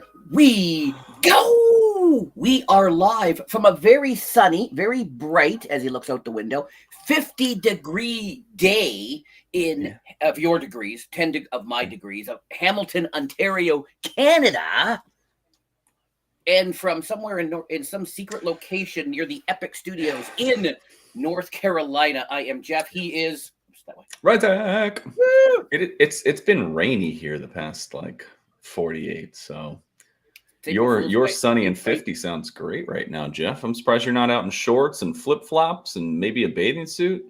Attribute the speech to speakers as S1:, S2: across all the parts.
S1: Here we go. We are live from a very sunny, very bright, as he looks out the window, 50-degree day of your degrees, 10 of my degrees, of Hamilton, Ontario, Canada. And from somewhere in some secret location near the Epic Studios in North Carolina, I am Jeff. He is that way.
S2: Ryzak. It's been rainy here the past 48. So your sunny and 50 sounds great right now, Jeff. I'm surprised you're not out in shorts and flip flops and maybe a bathing suit.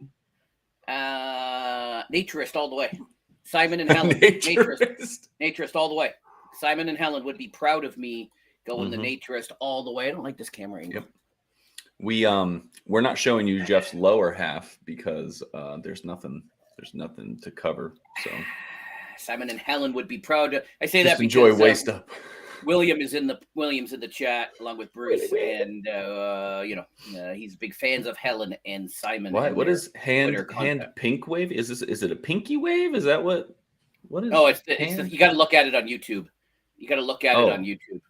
S1: Naturist all the way. Simon and Helen. Naturist all the way. Simon and Helen would be proud of me going the naturist all the way. I don't like this camera anymore.
S2: Yep. We're not showing you Jeff's lower half because there's nothing to cover. So
S1: Simon and Helen would be proud. I say
S2: just
S1: that
S2: enjoy
S1: because
S2: waist up.
S1: William's in the chat along with Bruce, and he's big fans of Helen and Simon.
S2: What is hand pink wave? Is it a pinky wave? Is that what is?
S1: Oh, it's you got to look at it on YouTube. You got to look at it on YouTube.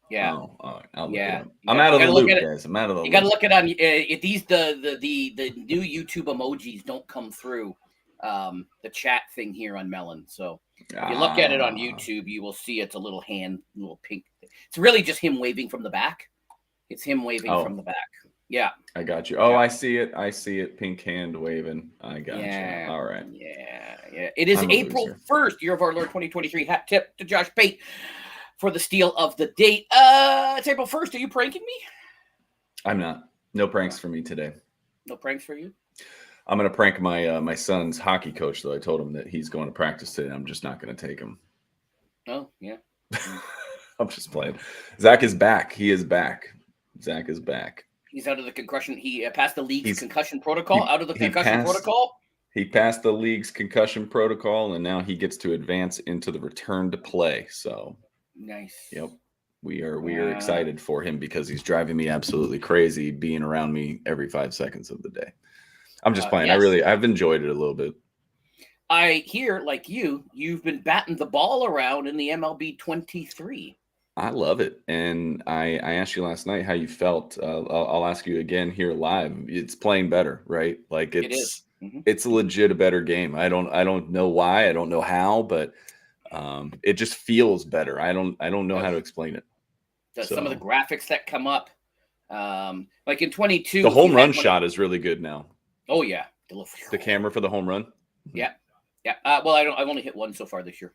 S1: Yeah.
S2: Oh, all right. I'm out of the loop, guys. I'm out of the loop.
S1: You got to look at it on the new YouTube emojis don't come through the chat thing here on Melon. So if you look at it on YouTube, you will see it's a little pink. It's really just him waving from the back. It's him waving from the back. Yeah.
S2: I got you. Oh, yeah. I see it. Pink hand waving. I got you. All right.
S1: Yeah. It is April 1st, year of our Lord 2023. Hat tip to Josh Pate for the steal of the date. It's April 1st. Are you pranking me?
S2: I'm not. No pranks for me today.
S1: No pranks for you?
S2: I'm going to prank my son's hockey coach, though. I told him that he's going to practice today. I'm just not going to take him.
S1: Oh, yeah.
S2: I'm just playing. Zach is back. He is back. Zach is back.
S1: He's out of the concussion. He passed the league's concussion protocol. Protocol.
S2: He passed the league's concussion protocol, and now he gets to advance into the return to play. So
S1: nice.
S2: Yep. We are excited for him because he's driving me absolutely crazy being around me every 5 seconds of the day. I'm just playing. Yes. I've enjoyed it a little bit.
S1: I hear, like you've been batting the ball around in the MLB 23.
S2: I love it. And I asked you last night how you felt. I'll ask you again here live. It's playing better, right? Like
S1: it is.
S2: It's legit a better game. I don't know why. I don't know how, but it just feels better. I don't know how to explain it.
S1: Some of the graphics that come up, like in 22,
S2: the home run shot is really good now.
S1: Oh yeah,
S2: the camera for the home run.
S1: Yeah. Well, I've only hit one so far this year.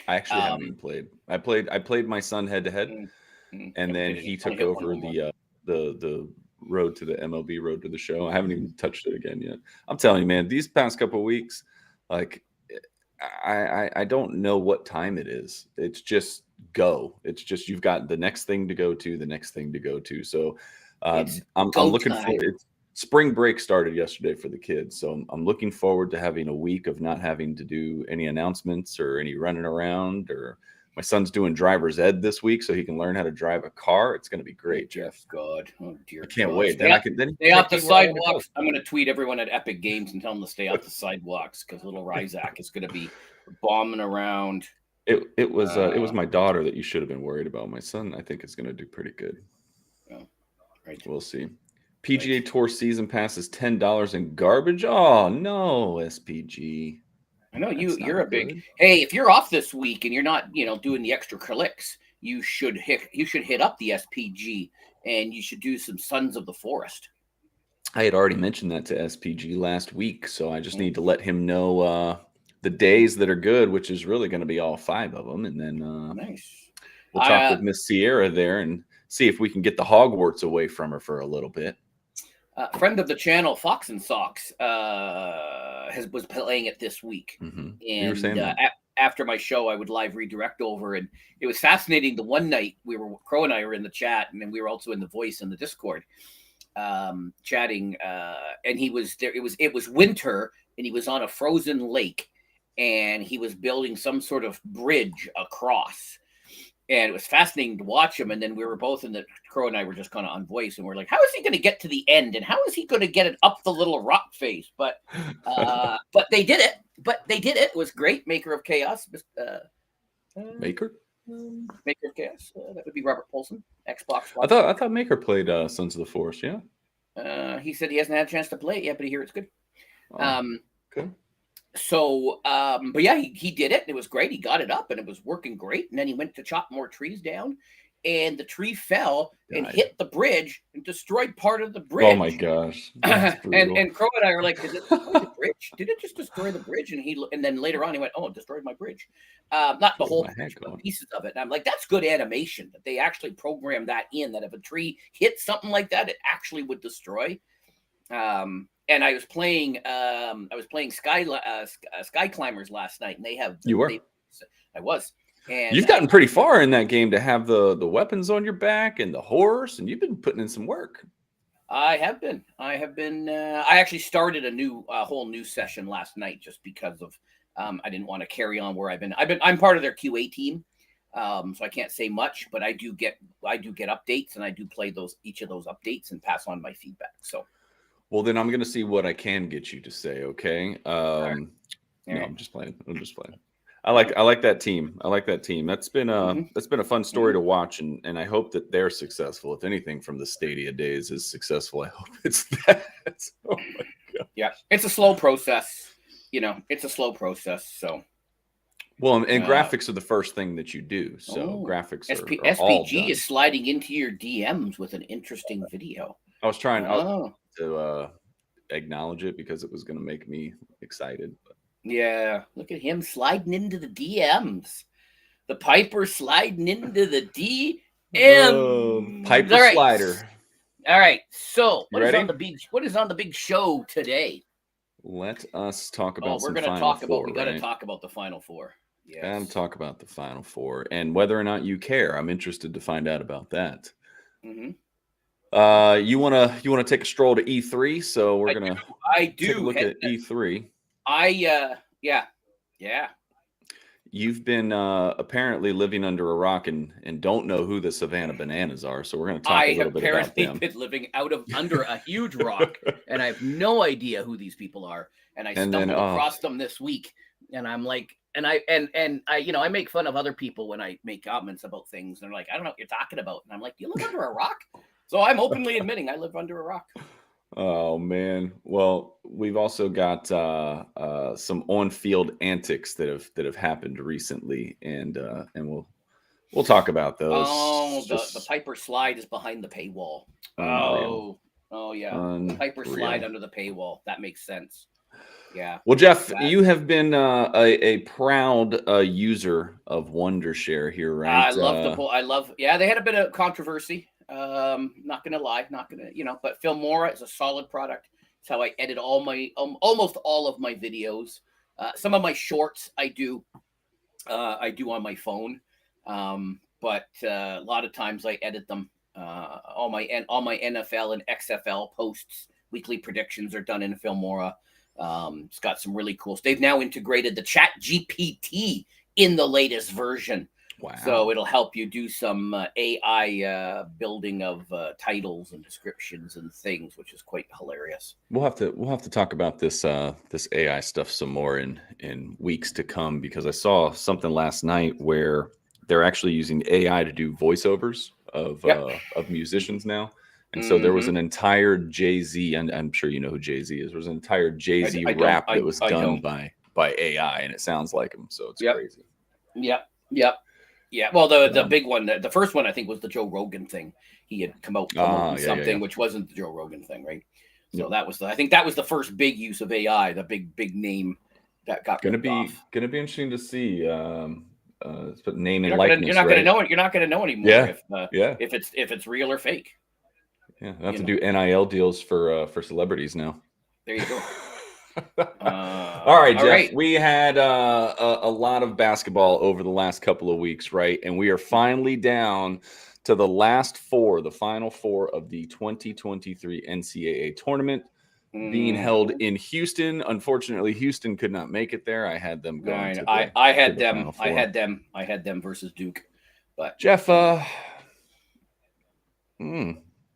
S2: I actually haven't even played. I played my son head to head, and then he took over the road to the MLB road to the show. I haven't even touched it again yet. I'm telling you, man, these past couple of weeks, I don't know what time it is. It's just go. It's just you've got the next thing to go to. So I'm looking forward. Spring break started yesterday for the kids, so I'm looking forward to having a week of not having to do any announcements or any running around. Or my son's doing driver's ed this week, so he can learn how to drive a car. It's going to be great, Jeff.
S1: God, oh dear,
S2: I can't wait.
S1: Stay off the sidewalks. I'm going to tweet everyone at Epic Games and tell them to stay off the sidewalks because little Ryzak is going to be bombing around.
S2: It was my daughter that you should have been worried about. My son, I think, is going to do pretty good.
S1: Oh, right.
S2: We'll see. PGA Tour season pass is $10 in garbage. Oh no, SPG.
S1: I know you're a big. Hey, if you're off this week and you're not, doing the extra clicks, you should hit up the SPG and you should do some Sons of the Forest.
S2: I had already mentioned that to SPG last week, so I just need to let him know the days that are good, which is really going to be all 5 of them, and then
S1: nice.
S2: We'll talk with Miss Sierra there and see if we can get the Hogwarts away from her for a little bit.
S1: Friend of the channel, Fox and Socks, was playing it this week, and after my show, I would live redirect over, and it was fascinating. The one night Crow and I were in the chat, and then we were also in the Voice in the Discord, chatting, and he was there. It was winter, and he was on a frozen lake, and he was building some sort of bridge across. And it was fascinating to watch him. And then we were both Crow and I were just kind of on Voice, and we're like, how is he going to get to the end? And how is he going to get it up the little rock face? But they did it. It was great. Maker of Chaos,
S2: Maker?
S1: Maker of Chaos. That would be Robert Paulson, Xbox
S2: Live. I thought Maker played Sons of the Forest. Yeah.
S1: He said he hasn't had a chance to play it yet, but I hear it's good.
S2: Okay.
S1: So, but yeah, he did it. And it was great. He got it up, and it was working great. And then he went to chop more trees down, and the tree fell and hit the bridge and destroyed part of the bridge.
S2: Oh my gosh!
S1: and Crow and I are like, did it destroy the bridge? Did it just destroy the bridge? And then later on he went, oh, it destroyed my bridge. Not the whole bridge, but pieces of it. And I'm like, that's good animation that they actually programmed that in, that if a tree hit something like that, it actually would destroy. And I was playing Sky Climbers last night, and they have.
S2: You were.
S1: I was. And
S2: you've gotten pretty far in that game to have the weapons on your back and the horse, and you've been putting in some work.
S1: I have been. I actually started a whole new session last night just because of I didn't want to carry on where I've been. I'm part of their QA team, so I can't say much, but I do get updates, and I do play each of those updates and pass on my feedback. So.
S2: Well, then I'm going to see what I can get you to say. Okay.
S1: Right.
S2: No, I'm just playing. I like that team. That's been a fun story to watch, and I hope that they're successful. If anything from the Stadia days is successful, I hope it's that. Oh my God.
S1: Yeah, it's a slow process. It's a slow process. So.
S2: Well, and graphics are the first thing that you do. So graphics are
S1: SPG
S2: all done.
S1: is sliding into your DMs with an interesting video.
S2: I was trying to acknowledge it because it was going to make me excited. But.
S1: Yeah, look at him sliding into the DMs. The Piper sliding into the DM.
S2: Piper slider.
S1: All right. So what is on the big show today?
S2: Let us talk about.
S1: We got to talk about the Final Four.
S2: Yes. And talk about the Final Four and whether or not you care. I'm interested to find out about that.
S1: Mm-hmm.
S2: You wanna take a stroll to E3? So we're gonna take a look at E3.
S1: Yeah.
S2: You've been apparently living under a rock and don't know who the Savannah Bananas are. So we're gonna talk a little bit about them.
S1: I have been living under a huge rock, and I have no idea who these people are. And I stumbled across them this week, and I'm like, I make fun of other people when I make comments about things. And they're like, I don't know what you're talking about. And I'm like, you live under a rock? So I'm openly admitting I live under a rock.
S2: Oh man! Well, we've also got some on-field antics that have happened recently, and we'll talk about those.
S1: Oh, the Piper slide is behind the paywall.
S2: Unreal.
S1: Oh yeah, the Piper slide under the paywall. That makes sense. Yeah.
S2: Well, Jeff, you have been a proud user of Wondershare here, right?
S1: I love. Yeah, they had a bit of controversy. Not gonna lie, but Filmora is a solid product. It's how I edit almost all of my videos. Some of my shorts I do on my phone. But a lot of times I edit them. All my NFL and XFL posts, weekly predictions are done in Filmora. It's got some really cool. They've now integrated the Chat GPT in the latest version.
S2: Wow.
S1: So it'll help you do some AI building of titles and descriptions and things, which is quite hilarious.
S2: We'll have to talk about this AI stuff some more in weeks to come, because I saw something last night where they're actually using AI to do voiceovers of musicians now. And so there was an entire Jay-Z, and I'm sure you know who Jay-Z is. There was an entire Jay-Z rap that was done by AI, and it sounds like him. So it's crazy.
S1: Yep. Yeah, well, the big one, the first one, I think, was the Joe Rogan thing. He had come out with something which wasn't the Joe Rogan thing, right? So that was I think that was the first big use of AI, the big name that got
S2: gonna be interesting to see. But name and
S1: likeness. You're not gonna know it. You're not gonna know anymore if it's real or fake.
S2: Yeah, I have to do NIL deals for celebrities now.
S1: There you go.
S2: All right, Jeff. Right. We had a lot of basketball over the last couple of weeks, right? And we are finally down to the last four, the final four of the 2023 NCAA tournament being held in Houston. Unfortunately, Houston could not make it there. I had them going.
S1: I had them versus Duke. But
S2: Jeff,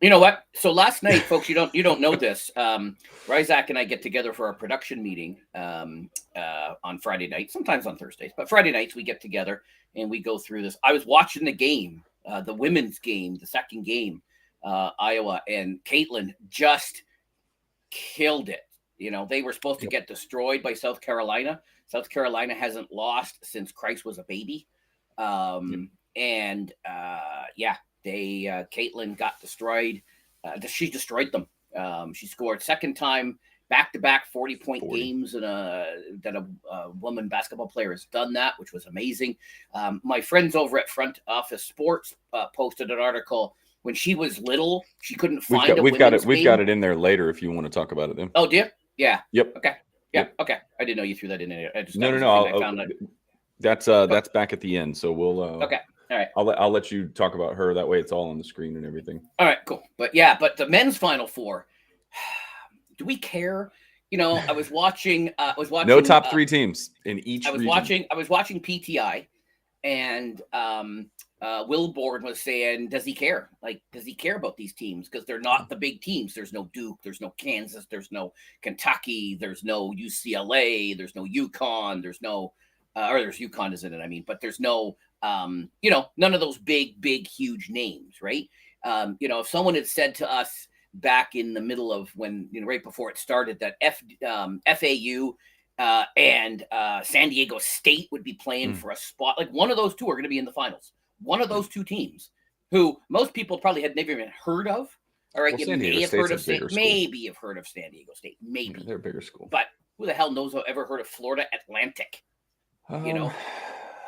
S1: You know what? So last night, folks, you don't know this. Ryzak and I get together for our production meeting on Friday night, sometimes on Thursdays, but Friday nights we get together and we go through this. I was watching the game, the women's game, the second game, Iowa, and Caitlin just killed it. They were supposed to get destroyed by South Carolina. South Carolina hasn't lost since Christ was a baby. And Caitlin got destroyed. She destroyed them. She scored second time back-to-back 40-point games, and that a woman basketball player has done that, which was amazing. My friends over at Front Office Sports posted an article. When she was little, she couldn't find
S2: We've got it in there later if you want to talk about it then.
S1: Oh, dear. Yeah.
S2: Yep.
S1: Okay. Yeah.
S2: Yep.
S1: Okay. I didn't know you threw that in there.
S2: No. That's back at the end. So we'll.
S1: Okay. All right.
S2: I'll let you talk about her. That way, it's all on the screen and everything.
S1: All right. Cool. But the men's Final Four. Do we care? I was watching.
S2: No top three teams in each.
S1: I was watching PTI, and Wilborn was saying, "Does he care? Does he care about these teams? Because they're not the big teams. There's no Duke. There's no Kansas. There's no Kentucky. There's no UCLA. There's no UConn. There's no, or there's UConn, isn't it? I mean, but there's no, none of those big, huge names, right? If someone had said to us back in the middle of when, right before it started, that FAU and San Diego State would be playing for a spot, like one of those two are going to be in the finals. One of those two teams, who most people probably had never even heard of. All right, you may have heard of maybe you've heard of San Diego State, maybe.
S2: Yeah, they're a bigger school.
S1: But who the hell knows or ever heard of Florida Atlantic?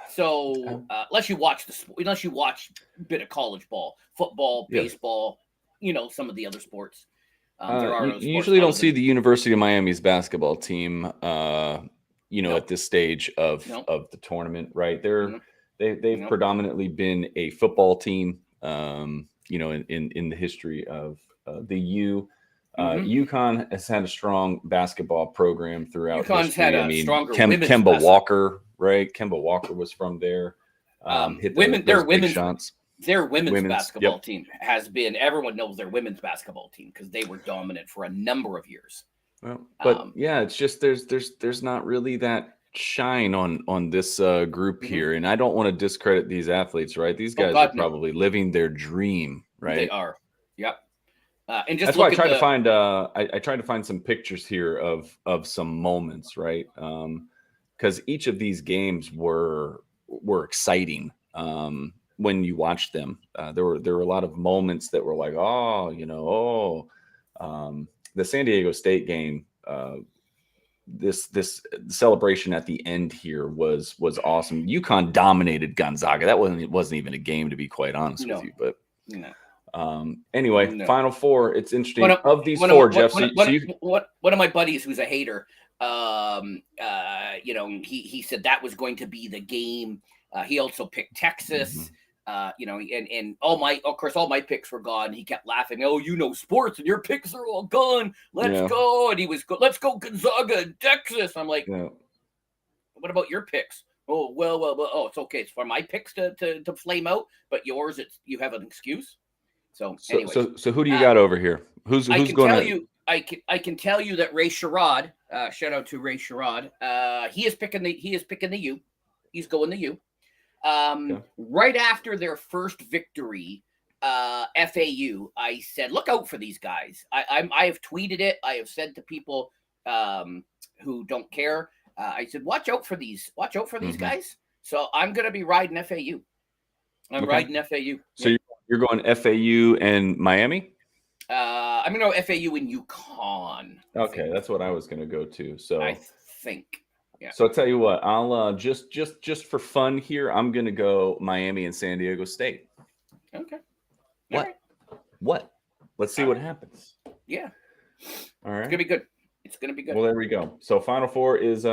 S1: So unless you watch a bit of college ball, football, baseball, some of the other sports.
S2: You usually don't see the University of Miami's basketball team, at this stage of the tournament, right? They've predominantly been a football team, in the history of the U. UConn has had a strong basketball program throughout
S1: UConn's
S2: history.
S1: had a stronger
S2: Kemba Walker, right? Kemba Walker was from there.
S1: Their women's basketball team has been. Everyone knows their women's basketball team because they were dominant for a number of years.
S2: Well, but it's just there's not really that shine on this group here, and I don't want to discredit these athletes, right? These guys are probably living their dream, right?
S1: They are. Yep. And just
S2: that's why I tried to find. I tried to find some pictures here of some moments, right? Because each of these games were exciting. When you watch them, there were a lot of moments that were like, the San Diego State game. This celebration at the end here was awesome. UConn dominated Gonzaga. That wasn't even a game, to be quite honest with you. But anyway, Final Four. It's interesting. Of these four, Jeff.
S1: One of my buddies who's a hater, he said that was going to be the game. He also picked Texas. And all my picks were gone. He kept laughing. Oh, sports and your picks are all gone. Let's go. And let's go Gonzaga and Texas. I'm like, what about your picks? Oh, well. Oh, it's okay. It's for my picks to flame out, but yours, you have an excuse. So anyway.
S2: So who do you got over here? Who's going?
S1: I can tell you that Ray Sherrod. Shout out to Ray Sherrod. He is picking the U. He's going the U. Right after their first victory, FAU, I said, look out for these guys. I have tweeted it. I have said to people who don't care. I said, watch out for these guys. So I'm going to be riding FAU. I'm riding FAU.
S2: So you're going FAU and Miami?
S1: I'm going to go FAU and UConn.
S2: Okay, that's what I was going to go to. So
S1: I think. Yeah.
S2: So I'll tell you what, I'll just for fun here, I'm gonna go Miami and San Diego State.
S1: Okay.
S2: What? Let's see what happens.
S1: Yeah.
S2: All right.
S1: It's gonna be good. It's gonna be good.
S2: Well, there we go. So Final Four is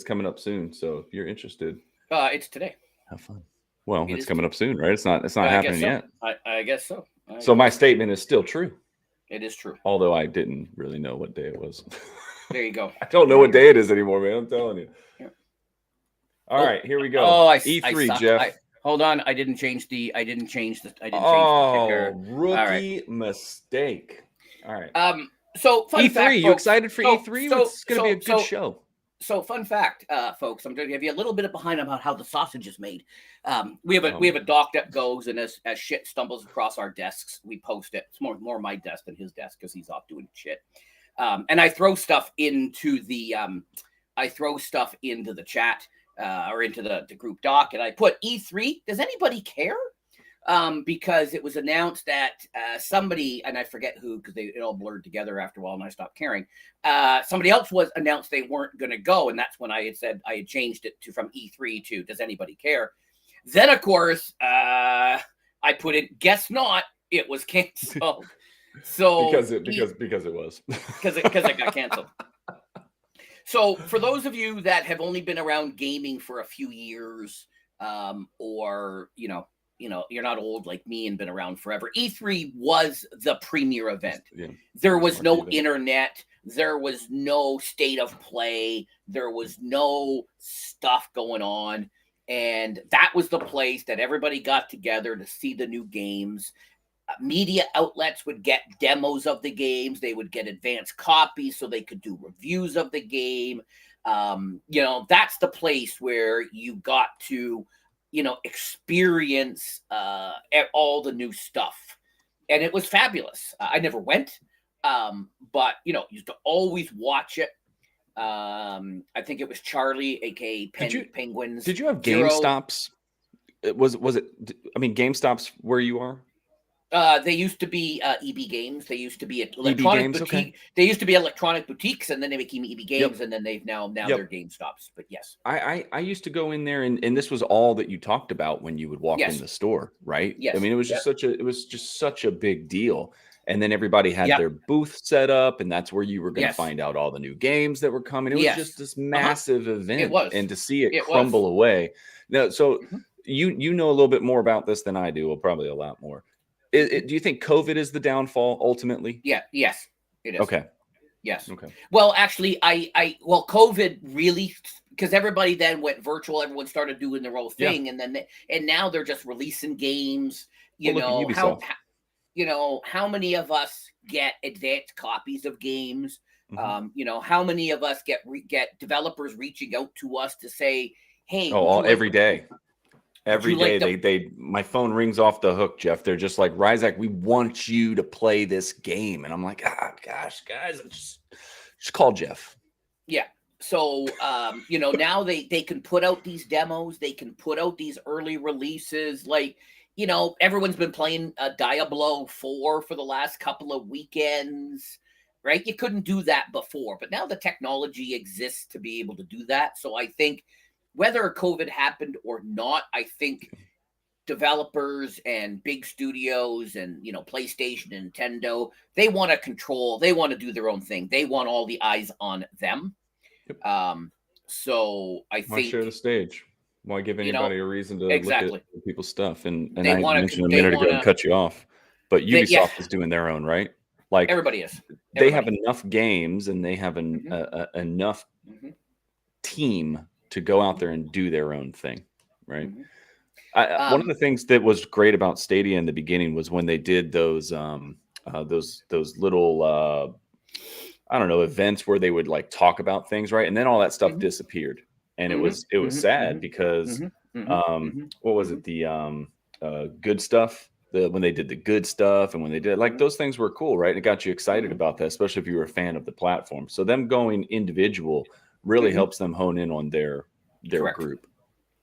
S2: coming up soon. So if you're interested,
S1: it's today.
S2: Have fun. Well, it's coming up soon, right? It's not happening yet.
S1: I guess so.
S2: So my statement is still true.
S1: It is true.
S2: Although I didn't really know what day it was.
S1: There you go.
S2: I don't know what day it is anymore, man. I'm telling you. Yeah. All right, here we go.
S1: Oh,
S2: E3, Jeff.
S1: Hold on, I didn't change the ticker.
S2: Rookie mistake. All right.
S1: So fun
S2: E3,
S1: fact,
S2: you
S1: folks,
S2: excited for E3? It's going to be a good show.
S1: So fun fact, folks, I'm going to give you a little bit behind about how the sausage is made. We have a doc that goes, and as shit stumbles across our desks, we post it. It's more my desk than his desk because he's off doing shit. And I throw stuff into the chat or into the group doc, and I put E3. Does anybody care? Because it was announced that somebody, and I forget who, because it all blurred together after a while and I stopped caring. Somebody else was announced they weren't going to go. And that's when I had said I had changed it from E3 to does anybody care? Then, of course, I put in, guess not, it was canceled. So
S2: because it was.
S1: Because it got canceled. So for those of you that have only been around gaming for a few years, or, you're not old like me and been around forever. E3 was the premier event. Yeah, there was no internet. There was no state of play. There was no stuff going on. And that was the place that everybody got together to see the new games. Media outlets would get demos of the games. They would get advanced copies so they could do reviews of the game. That's the place where you got to experience all the new stuff. And it was fabulous. I never went, but, used to always watch it. I think it was Charlie, aka Penguins.
S2: Did you have GameStops? Was it, GameStops where you are?
S1: They used to be EB Games. They used to be electronic boutique. Okay. They used to be electronic boutiques, and then they became EB Games, and then they've now they're GameStops. But yes,
S2: I used to go in there, and this was all that you talked about when you would walk in the store, right?
S1: Yes.
S2: It was just such a big deal. And then everybody had their booth set up, and that's where you were going to find out all the new games that were coming. It was just this massive event. It was. And to see it crumble away. Now, so you know a little bit more about this than I do. Well, probably a lot more. Do you think COVID is the downfall ultimately?
S1: Yeah. Yes, it is.
S2: Okay.
S1: Yes.
S2: Okay.
S1: Well, actually, COVID really, because everybody then went virtual. Everyone started doing their own thing, and now they're just releasing games. How many of us get advanced copies of games? Mm-hmm. How many of us get developers reaching out to us to say, "Hey,"
S2: every day. Every day, my phone rings off the hook, Jeff. They're just like, Ryzak, we want you to play this game. And I'm like, gosh, guys, just call Jeff.
S1: Yeah. So, now they can put out these demos. They can put out these early releases. Like, everyone's been playing Diablo 4 for the last couple of weekends, right? You couldn't do that before. But now the technology exists to be able to do that. So I think whether COVID happened or not, I think developers and big studios and, PlayStation and Nintendo, they want to control. They want to do their own thing. They want all the eyes on them.
S2: Yep.
S1: So I think...
S2: Why share the stage? Why give anybody a reason to look at people's stuff? And I mentioned a minute ago and cut you off. But Ubisoft is doing their own, right? Like
S1: everybody is.
S2: They have enough games and they have enough team to go out there and do their own thing, right? Mm-hmm. One of the things that was great about Stadia in the beginning was when they did those little events where they would like talk about things, right? And then all that stuff disappeared, and it was sad because what was it, the good stuff? When they did the good stuff and when they did those things were cool, right? It got you excited about that, especially if you were a fan of the platform. So them going individual really helps them hone in on their group.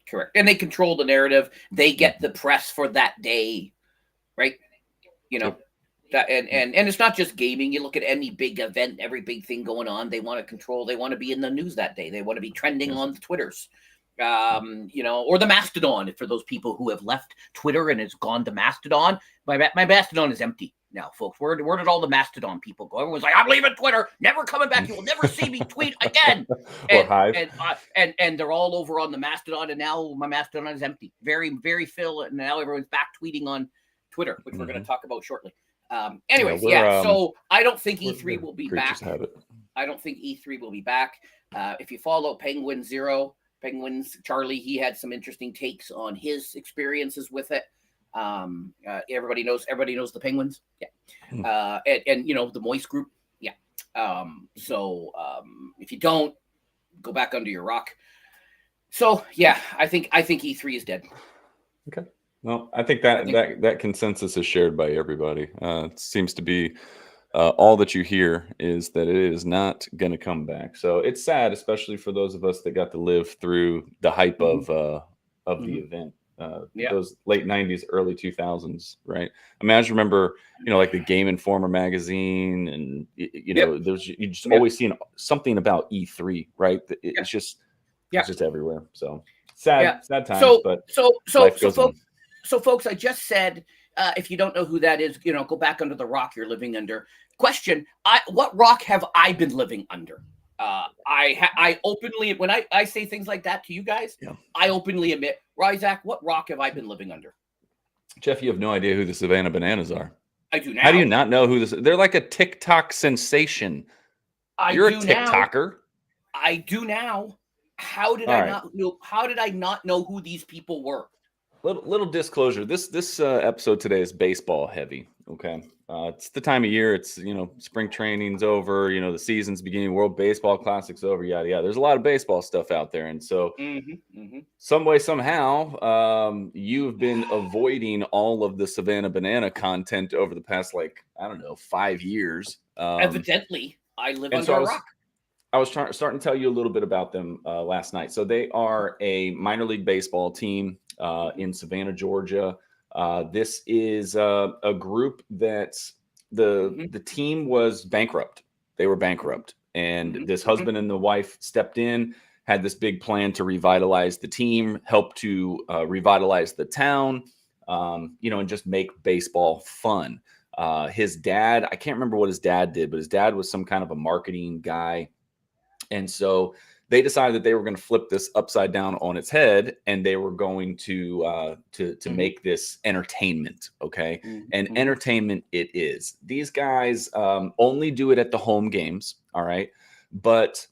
S1: Correct. And they control the narrative. They get the press for that day, right? That, and it's not just gaming. You look at any big event, every big thing going on, they want to control. They want to be in the news that day. They want to be trending on the Twitters, or the Mastodon. For those people who have left Twitter and has gone to Mastodon, my Mastodon is empty now, folks. Where did all the Mastodon people go? Everyone's like, I'm leaving Twitter, never coming back. You will never see me tweet again. And they're all over on the Mastodon, and now my Mastodon is empty. Very, very Phil, and now everyone's back tweeting on Twitter, which we're going to talk about shortly. So I don't think E3 will be back. I don't think E3 will be back. If you follow Penguin Penguins. Charlie, he had some interesting takes on his experiences with it. Everybody knows the Penguins. Yeah. And the Moist Group. Yeah. If you don't, go back under your rock. So yeah, I think E3 is dead.
S2: Okay. Well, I think that consensus is shared by everybody. It seems to be all that you hear is that it is not going to come back. So it's sad, especially for those of us that got to live through the hype of the event. Those late 90s, early 2000s, right? I mean, I just remember, like the Game Informer magazine, and there's you just always seeing something about E3, right? It's just everywhere. So sad times, but life goes on.
S1: So, folks, I just said, if you don't know who that is, go back under the rock you're living under. Question: what rock have I been living under? I openly, when I say things like that to you guys, I openly admit, Ryzak, what rock have I been living under?
S2: Jeff, you have no idea who the Savannah Bananas are.
S1: I do now.
S2: How do you not know who this? They're like a TikTok sensation. You're a TikToker.
S1: I do now. How did I not know? How did I not know who these people were?
S2: Little disclosure. This episode today is baseball heavy. Okay, it's the time of year. It's spring training's over. The season's beginning. World Baseball Classic's over. Yada yada. There's a lot of baseball stuff out there, and so some way somehow you've been avoiding all of the Savannah Banana content over the past 5 years.
S1: Evidently, I live under a rock.
S2: I was starting to tell you a little bit about them last night. So they are a minor league baseball team in Savannah, Georgia. This is a group that the team was bankrupt. They were bankrupt. And this husband and the wife stepped in, had this big plan to revitalize the team, help to revitalize the town, and just make baseball fun. His dad, I can't remember what his dad did, but his dad was some kind of a marketing guy. And so they decided that they were going to flip this upside down on its head, and they were going to make this entertainment. Okay. And entertainment it is. These guys only do it at the home games. All right. But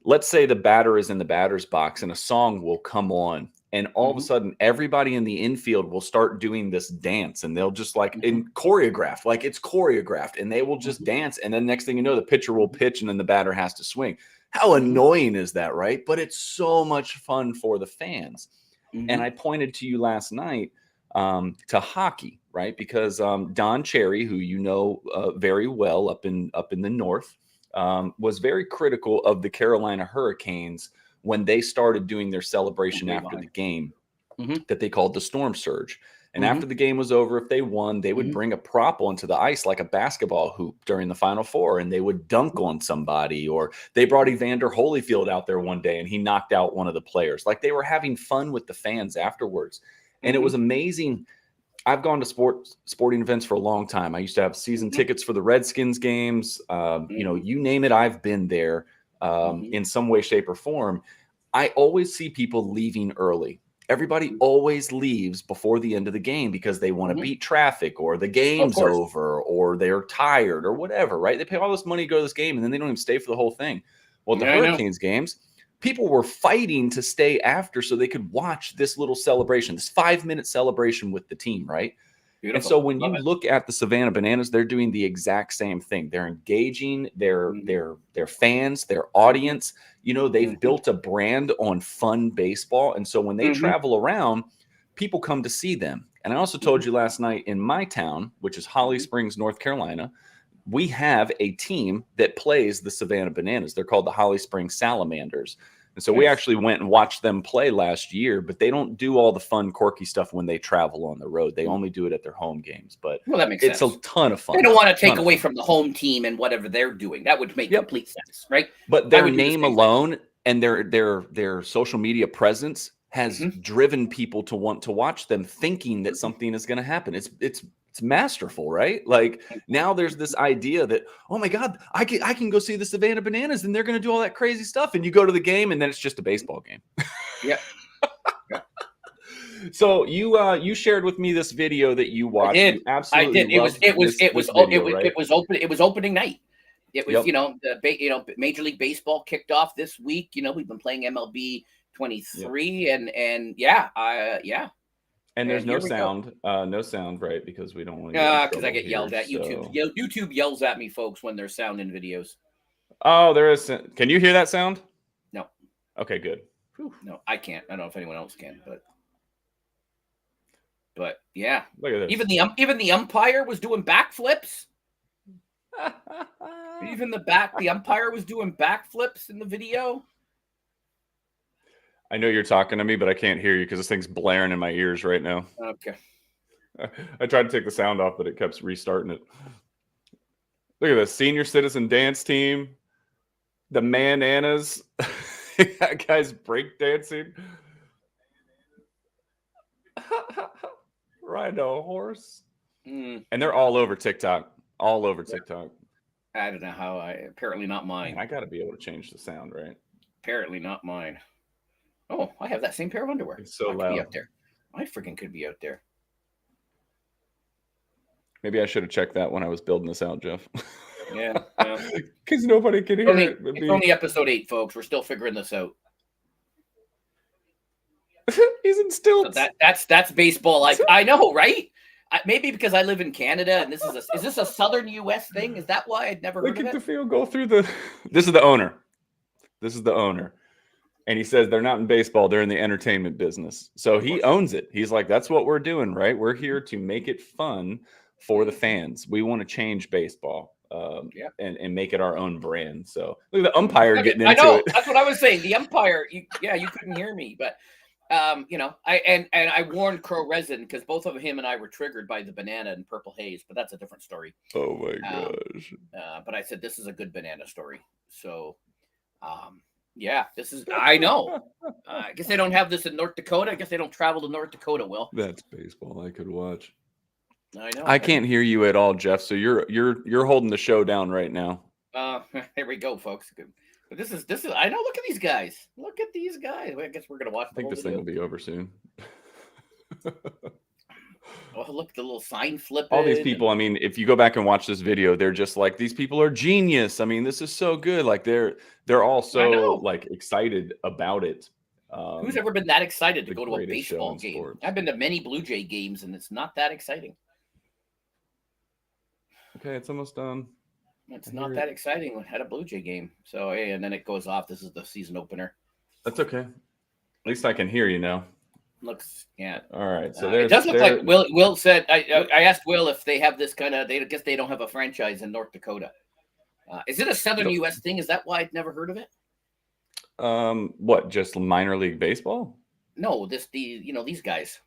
S2: let's say the batter is in the batter's box and a song will come on, and all of a sudden everybody in the infield will start doing this dance, and they'll just choreograph, like it's choreographed, and they will just dance. And then next thing you know, the pitcher will pitch and then the batter has to swing. How annoying is that, right? But it's so much fun for the fans. And I pointed to you last night to hockey, right? Because Don Cherry, who very well up in the north, was very critical of the Carolina Hurricanes when they started doing their celebration after the game that they called the Storm Surge. And after the game was over, if they won, they would bring a prop onto the ice like a basketball hoop during the Final Four, and they would dunk on somebody. Or they brought Evander Holyfield out there one day, and he knocked out one of the players. Like, they were having fun with the fans afterwards. And it was amazing. I've gone to sporting events for a long time. I used to have season tickets for the Redskins games. You name it, I've been there in some way, shape, or form. I always see people leaving early. Everybody always leaves before the end of the game because they want to beat traffic, or the game's over, or they're tired, or whatever, right? They pay all this money to go to this game, and then they don't even stay for the whole thing. Well, the Hurricanes games, people were fighting to stay after so they could watch this little celebration, this 5-minute celebration with the team, right? Beautiful. And so when you look at the Savannah Bananas, they're doing the exact same thing. They're engaging their fans, their audience. They've built a brand on fun baseball. And so when they travel around, people come to see them. And I also told you last night, in my town, which is Holly Springs, North Carolina, we have a team that plays the Savannah Bananas. They're called the Holly Springs Salamanders. And so we actually went and watched them play last year, but they don't do all the fun, quirky stuff when they travel on the road. They only do it at their home games. But
S1: that makes sense.
S2: It's a ton of fun.
S1: They don't want to take away from the home team and whatever they're doing. That would make complete sense, right?
S2: But their name alone and their social media presence has driven people to want to watch them, thinking that something is going to happen. It's masterful, right? Like, now there's this idea that, oh my God, I can go see the Savannah Bananas and they're going to do all that crazy stuff. And you go to the game and then it's just a baseball game.
S1: Yeah.
S2: So you shared with me this video that you watched.
S1: I did. It was opening night. It was, Major League Baseball kicked off this week. We've been playing MLB 23, and yeah.
S2: And there's no sound, right? Because we don't want to get
S1: because I get yelled at. YouTube yells at me, folks, when there's sound in videos.
S2: Oh, there is. Can you hear that sound?
S1: No.
S2: Okay, good.
S1: Whew. No, I can't. I don't know if anyone else can, but yeah.
S2: Look at this.
S1: Even the umpire was doing backflips. The umpire was doing backflips in the video.
S2: I know you're talking to me, but I can't hear you because this thing's blaring in my ears right now.
S1: Okay.
S2: I tried to take the sound off, but it kept restarting it. Look at this senior citizen dance team. The Mananas. That guy's breakdancing. Riding a horse. And they're all over TikTok. All over TikTok.
S1: I don't know how. Apparently not mine.
S2: I got to be able to change the sound, right?
S1: Apparently not mine. Oh, I have that same pair of underwear.
S2: It's so loud.
S1: Could be out there. I freaking could be out there.
S2: Maybe I should have checked that when I was building this out, Jeff.
S1: Yeah.
S2: Because nobody can hear it.
S1: It's only episode 8, folks. We're still figuring this out.
S2: He's in stilts.
S1: So that's baseball. I know, right? Maybe because I live in Canada, and is this a Southern U.S. thing? Is that why I'd never heard of it?
S2: Look at the field go through the. This is the owner. And he says they're not in baseball; they're in the entertainment business. So he owns it. He's like, "That's what we're doing, right? We're here to make it fun for the fans. We want to change baseball, and make it our own brand." So look at the umpire getting into it. I know.
S1: That's what I was saying. The umpire. You couldn't hear me, but. I warned Crow Resin because both of him and I were triggered by the banana and purple haze, but that's a different story.
S2: Oh my gosh!
S1: But I said this is a good banana story. So, this is. I know. I guess they don't have this in North Dakota. I guess they don't travel to North Dakota. Will.
S2: That's baseball. I could watch.
S1: I know.
S2: I can't hear you at all, Jeff. So you're holding the show down right now.
S1: Here we go, folks. Good. But this is. I know. Look at these guys. I guess we're gonna watch.
S2: I think this thing will be over soon.
S1: Oh, look, the little sign flip.
S2: All these people. I mean, if you go back and watch this video, they're just like, these people are genius. I mean, this is so good. Like they're all so like excited about it.
S1: Who's ever been that excited to go to a baseball game? Sports. I've been to many Blue Jay games, and it's not that exciting.
S2: Okay, it's almost done.
S1: It's not that exciting at a Blue Jay game. So, hey, and then it goes off. This is the season opener.
S2: That's okay. At least I can hear you now.
S1: Looks, yeah.
S2: All right. So
S1: it does look like Will said. I asked Will if they have this kind of. I guess they don't have a franchise in North Dakota. Is it a Southern U.S. thing? Is that why I'd never heard of it?
S2: What? Just minor league baseball?
S1: No, these guys.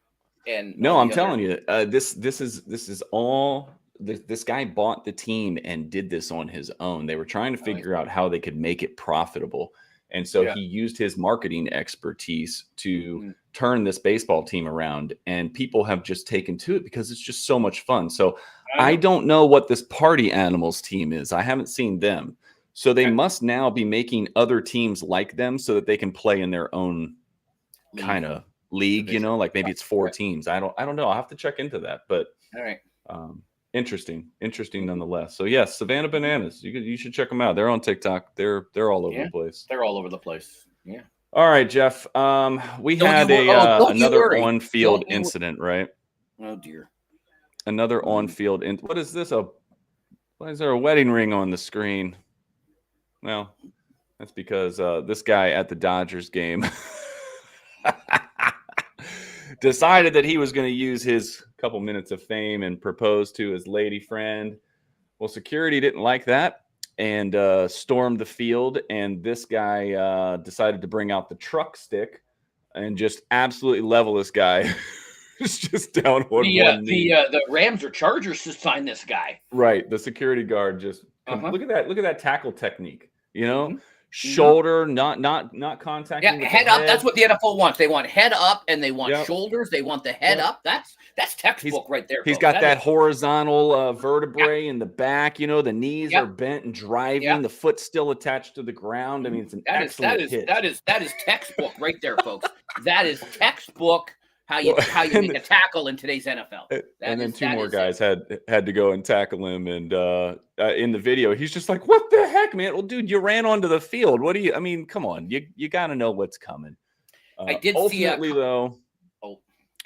S1: And
S2: no, I'm telling you, this is all. This guy bought the team and did this on his own. They were trying to figure out how they could make it profitable. And so he used his marketing expertise to turn this baseball team around. And people have just taken to it because it's just so much fun. So I don't know what this Party Animals team is. I haven't seen them. So they must now be making other teams like them so that they can play in their own kind of league, like maybe it's 4 teams. I don't know. I'll have to check into that. But
S1: all right.
S2: Interesting nonetheless. So yes, Savannah Bananas. You should check them out. They're on TikTok. They're all over the place.
S1: They're all over the place. Yeah.
S2: All right, Jeff. We had another on-field incident, right?
S1: Oh dear.
S2: Another on-field. What is this? Why is there a wedding ring on the screen? Well, that's because this guy at the Dodgers game decided that he was going to use his couple minutes of fame and propose to his lady friend. Well, security didn't like that and stormed the field. And this guy decided to bring out the truck stick and just absolutely level this guy. It's just down on one knee.
S1: The Rams or Chargers just signed this guy.
S2: Right. The security guard just look at that. Look at that tackle technique. Shoulder, not contacting.
S1: Yeah, head up. That's what the NFL wants. They want head up, and they want shoulders. They want the head up. That's textbook right there.
S2: He's got that horizontal vertebrae in the back. The knees are bent and driving. The foot's still attached to the ground. I mean, it's an excellent hit.
S1: That is textbook right there, folks. That is textbook. How you make a tackle in today's NFL.
S2: And then 2 more guys had to go and tackle him. And in the video, he's just like, "What the heck, man? Well, dude, you ran onto the field. What do you? I mean, come on, you got to know what's coming."
S1: I did
S2: ultimately,
S1: see
S2: though.
S1: Oh,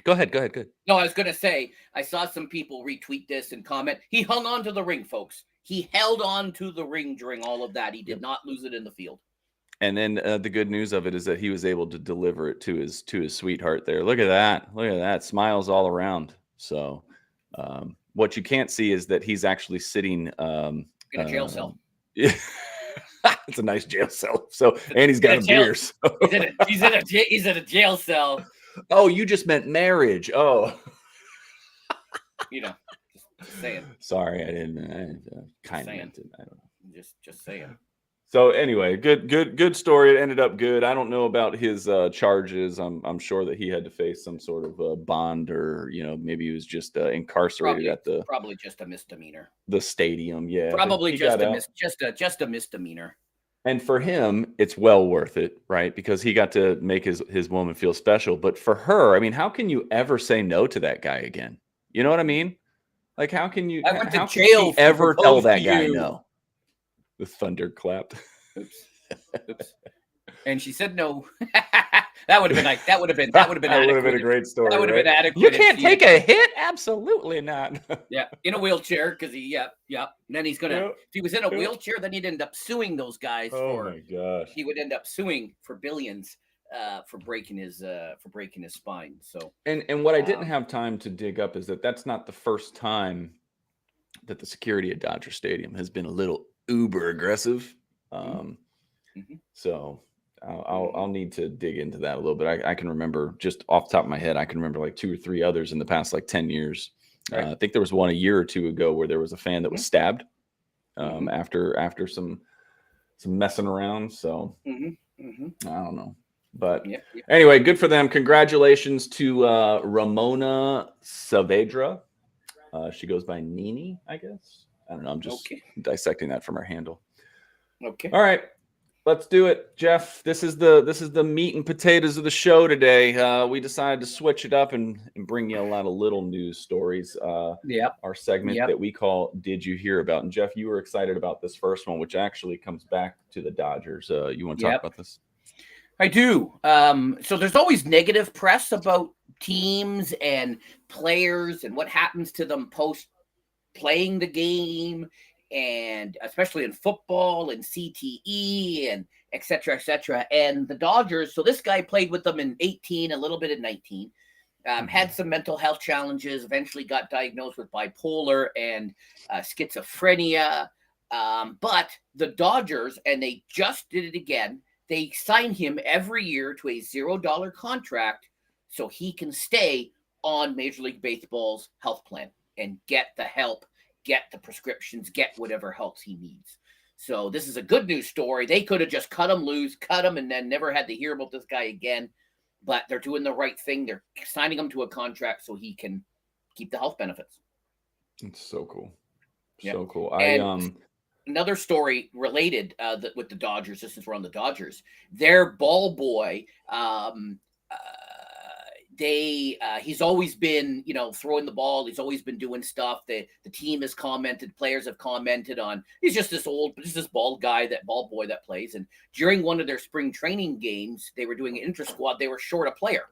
S2: go ahead. Good.
S1: No, I was going to say, I saw some people retweet this and comment. He hung on to the ring, folks. He held on to the ring during all of that. He did not lose it in the field.
S2: And then the good news of it is that he was able to deliver it to his sweetheart there. Look at that. Smiles all around. So what you can't see is that he's actually sitting
S1: in a jail cell.
S2: Yeah. It's a nice jail cell. So, and he's got a beer. So.
S1: He's in a jail cell.
S2: Oh, you just meant marriage. Oh,
S1: just saying.
S2: Sorry, I didn't. Kind of meant it. I don't know.
S1: Just saying.
S2: So anyway, good story. It ended up good. I don't know about his charges. I'm sure that he had to face some sort of bond, or maybe he was just incarcerated
S1: probably just a misdemeanor.
S2: The stadium, yeah.
S1: Probably just a misdemeanor.
S2: And for him, it's well worth it, right? Because he got to make his woman feel special. But for her, I mean, how can you ever say no to that guy again? You know what I mean? Like, how can you?
S1: I went to jail.
S2: Ever tell that guy no? The thunder clapped.
S1: Oops. And she said no. That would have been a
S2: great story.
S1: That would have been adequate.
S2: You can't take a hit? Absolutely not.
S1: Yeah, in a wheelchair, because and then he's gonna. If he was in a wheelchair, then he'd end up suing those guys.
S2: My gosh.
S1: He would end up suing for billions for breaking his spine. So
S2: and what I didn't have time to dig up is that's not the first time that the security at Dodger Stadium has been a little uber aggressive. So I'll need to dig into that a little bit. I can remember, just off the top of my head, I can remember like 2 or 3 others in the past 10 years. Right. I think there was one a year or two ago where there was a fan that was stabbed after some messing around. So I don't know. But anyway, good for them. Congratulations to Ramona Saavedra. She goes by Nini, I guess. I don't know. I'm just dissecting that from her handle.
S1: Okay.
S2: All right. Let's do it, Jeff. This is the meat and potatoes of the show today. We decided to switch it up and bring you a lot of little news stories. Our segment that we call "Did You Hear About?" And Jeff, you were excited about this first one, which actually comes back to the Dodgers. You want to talk about this?
S1: I do. So there's always negative press about teams and players and what happens to them post playing the game, and especially in football and CTE and et cetera, and the Dodgers. So this guy played with them in 18, a little bit in 19, had some mental health challenges, eventually got diagnosed with bipolar and schizophrenia. But the Dodgers, and they just did it again, they sign him every year to a $0 contract so he can stay on Major League Baseball's health plan and get the help, get the prescriptions, get whatever help he needs. So this is a good news story. They could have just cut him loose, and then never had to hear about this guy again. But they're doing the right thing. They're signing him to a contract so he can keep the health benefits.
S2: It's so cool. So cool.
S1: And another story related with the Dodgers, just since we're on the Dodgers, their ball boy, he's always been, throwing the ball. He's always been doing stuff. The team has commented, players have commented on, he's just this bald guy, that ball boy that plays. And during one of their spring training games, they were doing an intra-squad. They were short a player.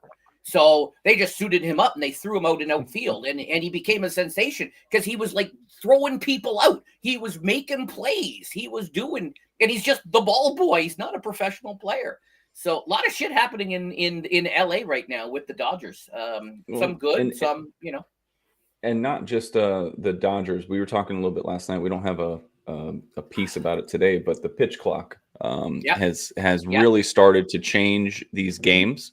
S1: So they just suited him up and they threw him out in outfield, and he became a sensation because he was throwing people out. He was making plays. He was doing, and he's just the ball boy. He's not a professional player. So a lot of shit happening in LA right now with the Dodgers. Some good, some.
S2: And not just the Dodgers. We were talking a little bit last night. We don't have a piece about it today, but the pitch clock has really started to change these games.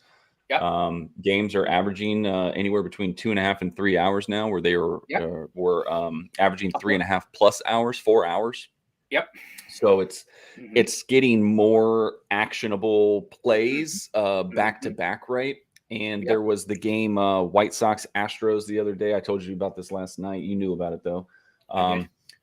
S2: Games are averaging anywhere between 2.5 and 3 hours now, where they were averaging 3.5 plus hours, 4 hours. So it's getting more actionable plays back to back, right? And there was the game White Sox Astros the other day. I told you about this last night. You knew about it though.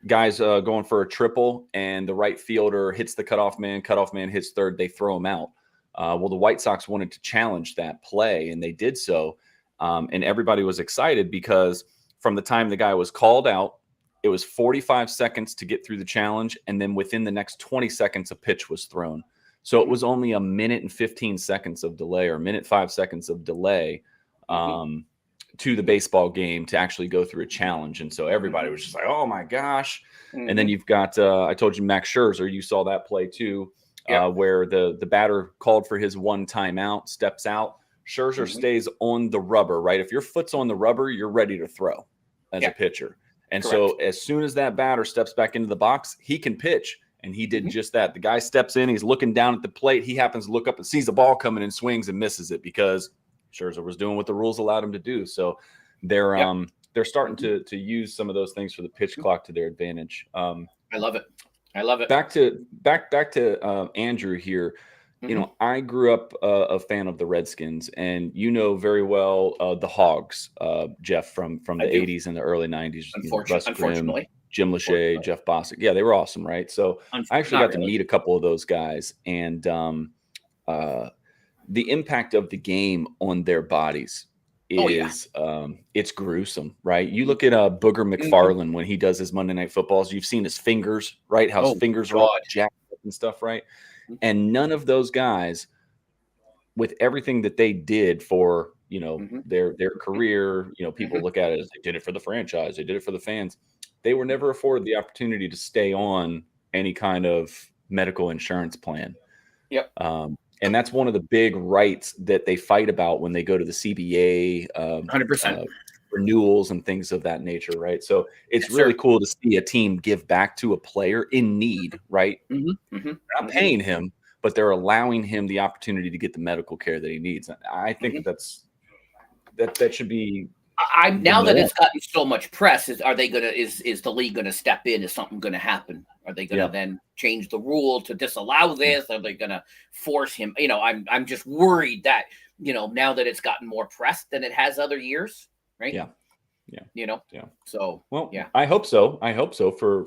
S2: Guys going for a triple, and the right fielder hits the cutoff man hits third. They throw him out. Well, the White Sox wanted to challenge that play, and they did so. And everybody was excited because from the time the guy was called out, it was 45 seconds to get through the challenge, and then within the next 20 seconds, a pitch was thrown. So it was only a minute and 15 seconds of delay, or a minute 5 seconds of delay to the baseball game to actually go through a challenge. And so everybody was just like, oh my gosh. And then you've got, I told you, Max Scherzer, you saw that play too, where the batter called for his one timeout, steps out. Scherzer stays on the rubber, right? If your foot's on the rubber, you're ready to throw as a pitcher. And so as soon as that batter steps back into the box, he can pitch. And he did just that. The guy steps in, he's looking down at the plate. He happens to look up and sees the ball coming and swings and misses it because Scherzer was doing what the rules allowed him to do. So they're starting to use some of those things for the pitch clock to their advantage.
S1: I love it. I love it.
S2: Back to Andrew here. You know, I grew up a fan of the Redskins, and you know very well the Hogs, Jeff, from the 80s and the early 90s.
S1: Unfortunately.
S2: Jim Lachey, Jeff Bostic. Yeah, they were awesome, right? So I actually got to meet a couple of those guys, and the impact of the game on their bodies is it's gruesome, right? You look at Booger McFarland when he does his Monday Night Footballs. You've seen his fingers, right? How his fingers are all jacked up and stuff, right? And none of those guys, with everything that they did for their career, people look at it as they did it for the franchise, they did it for the fans. They were never afforded the opportunity to stay on any kind of medical insurance plan.
S1: Yep.
S2: And that's one of the big rights that they fight about when they go to the CBA
S1: 100%.
S2: Renewals and things of that nature, right? So it's really cool to see a team give back to a player in need, right? They're not paying him, but they're allowing him the opportunity to get the medical care that he needs. I think that should be.
S1: Now that it's gotten so much press, is the league gonna step in? Is something gonna happen? Are they gonna then change the rule to disallow this? Are they gonna force him? I'm just worried that now that it's gotten more press than it has other years, right?
S2: Yeah.
S1: So
S2: I hope so. For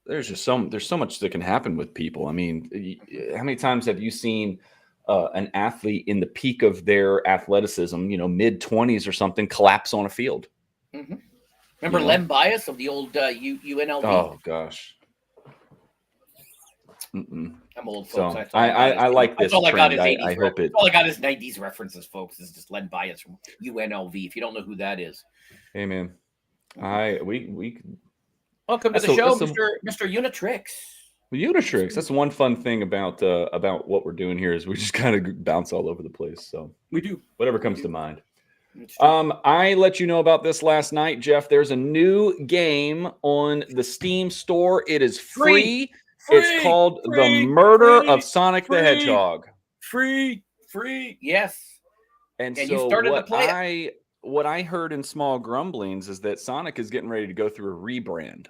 S2: there's so much that can happen with people. I mean, how many times have you seen an athlete in the peak of their athleticism, mid-20s or something, collapse on a field?
S1: Remember Len Bias of the old UNLV?
S2: Oh gosh.
S1: I'm old, folks.
S2: So I like this trend. I hope it.
S1: All I got is 90s references, folks. Is just Len Bias from UNLV. If you don't know who that is,
S2: hey man, we
S1: welcome to the show, Mr. Unitrix.
S2: Unitrix. That's one fun thing about what we're doing here is we just kind of bounce all over the place. So
S1: we do
S2: whatever comes to mind. I let you know about this last night, Jeff. There's a new game on the Steam store. It is free. It's called The Murder of Sonic the Hedgehog.
S1: Free. Yes.
S2: And so
S1: you started to play
S2: what I heard in small grumblings is that Sonic is getting ready to go through a rebrand.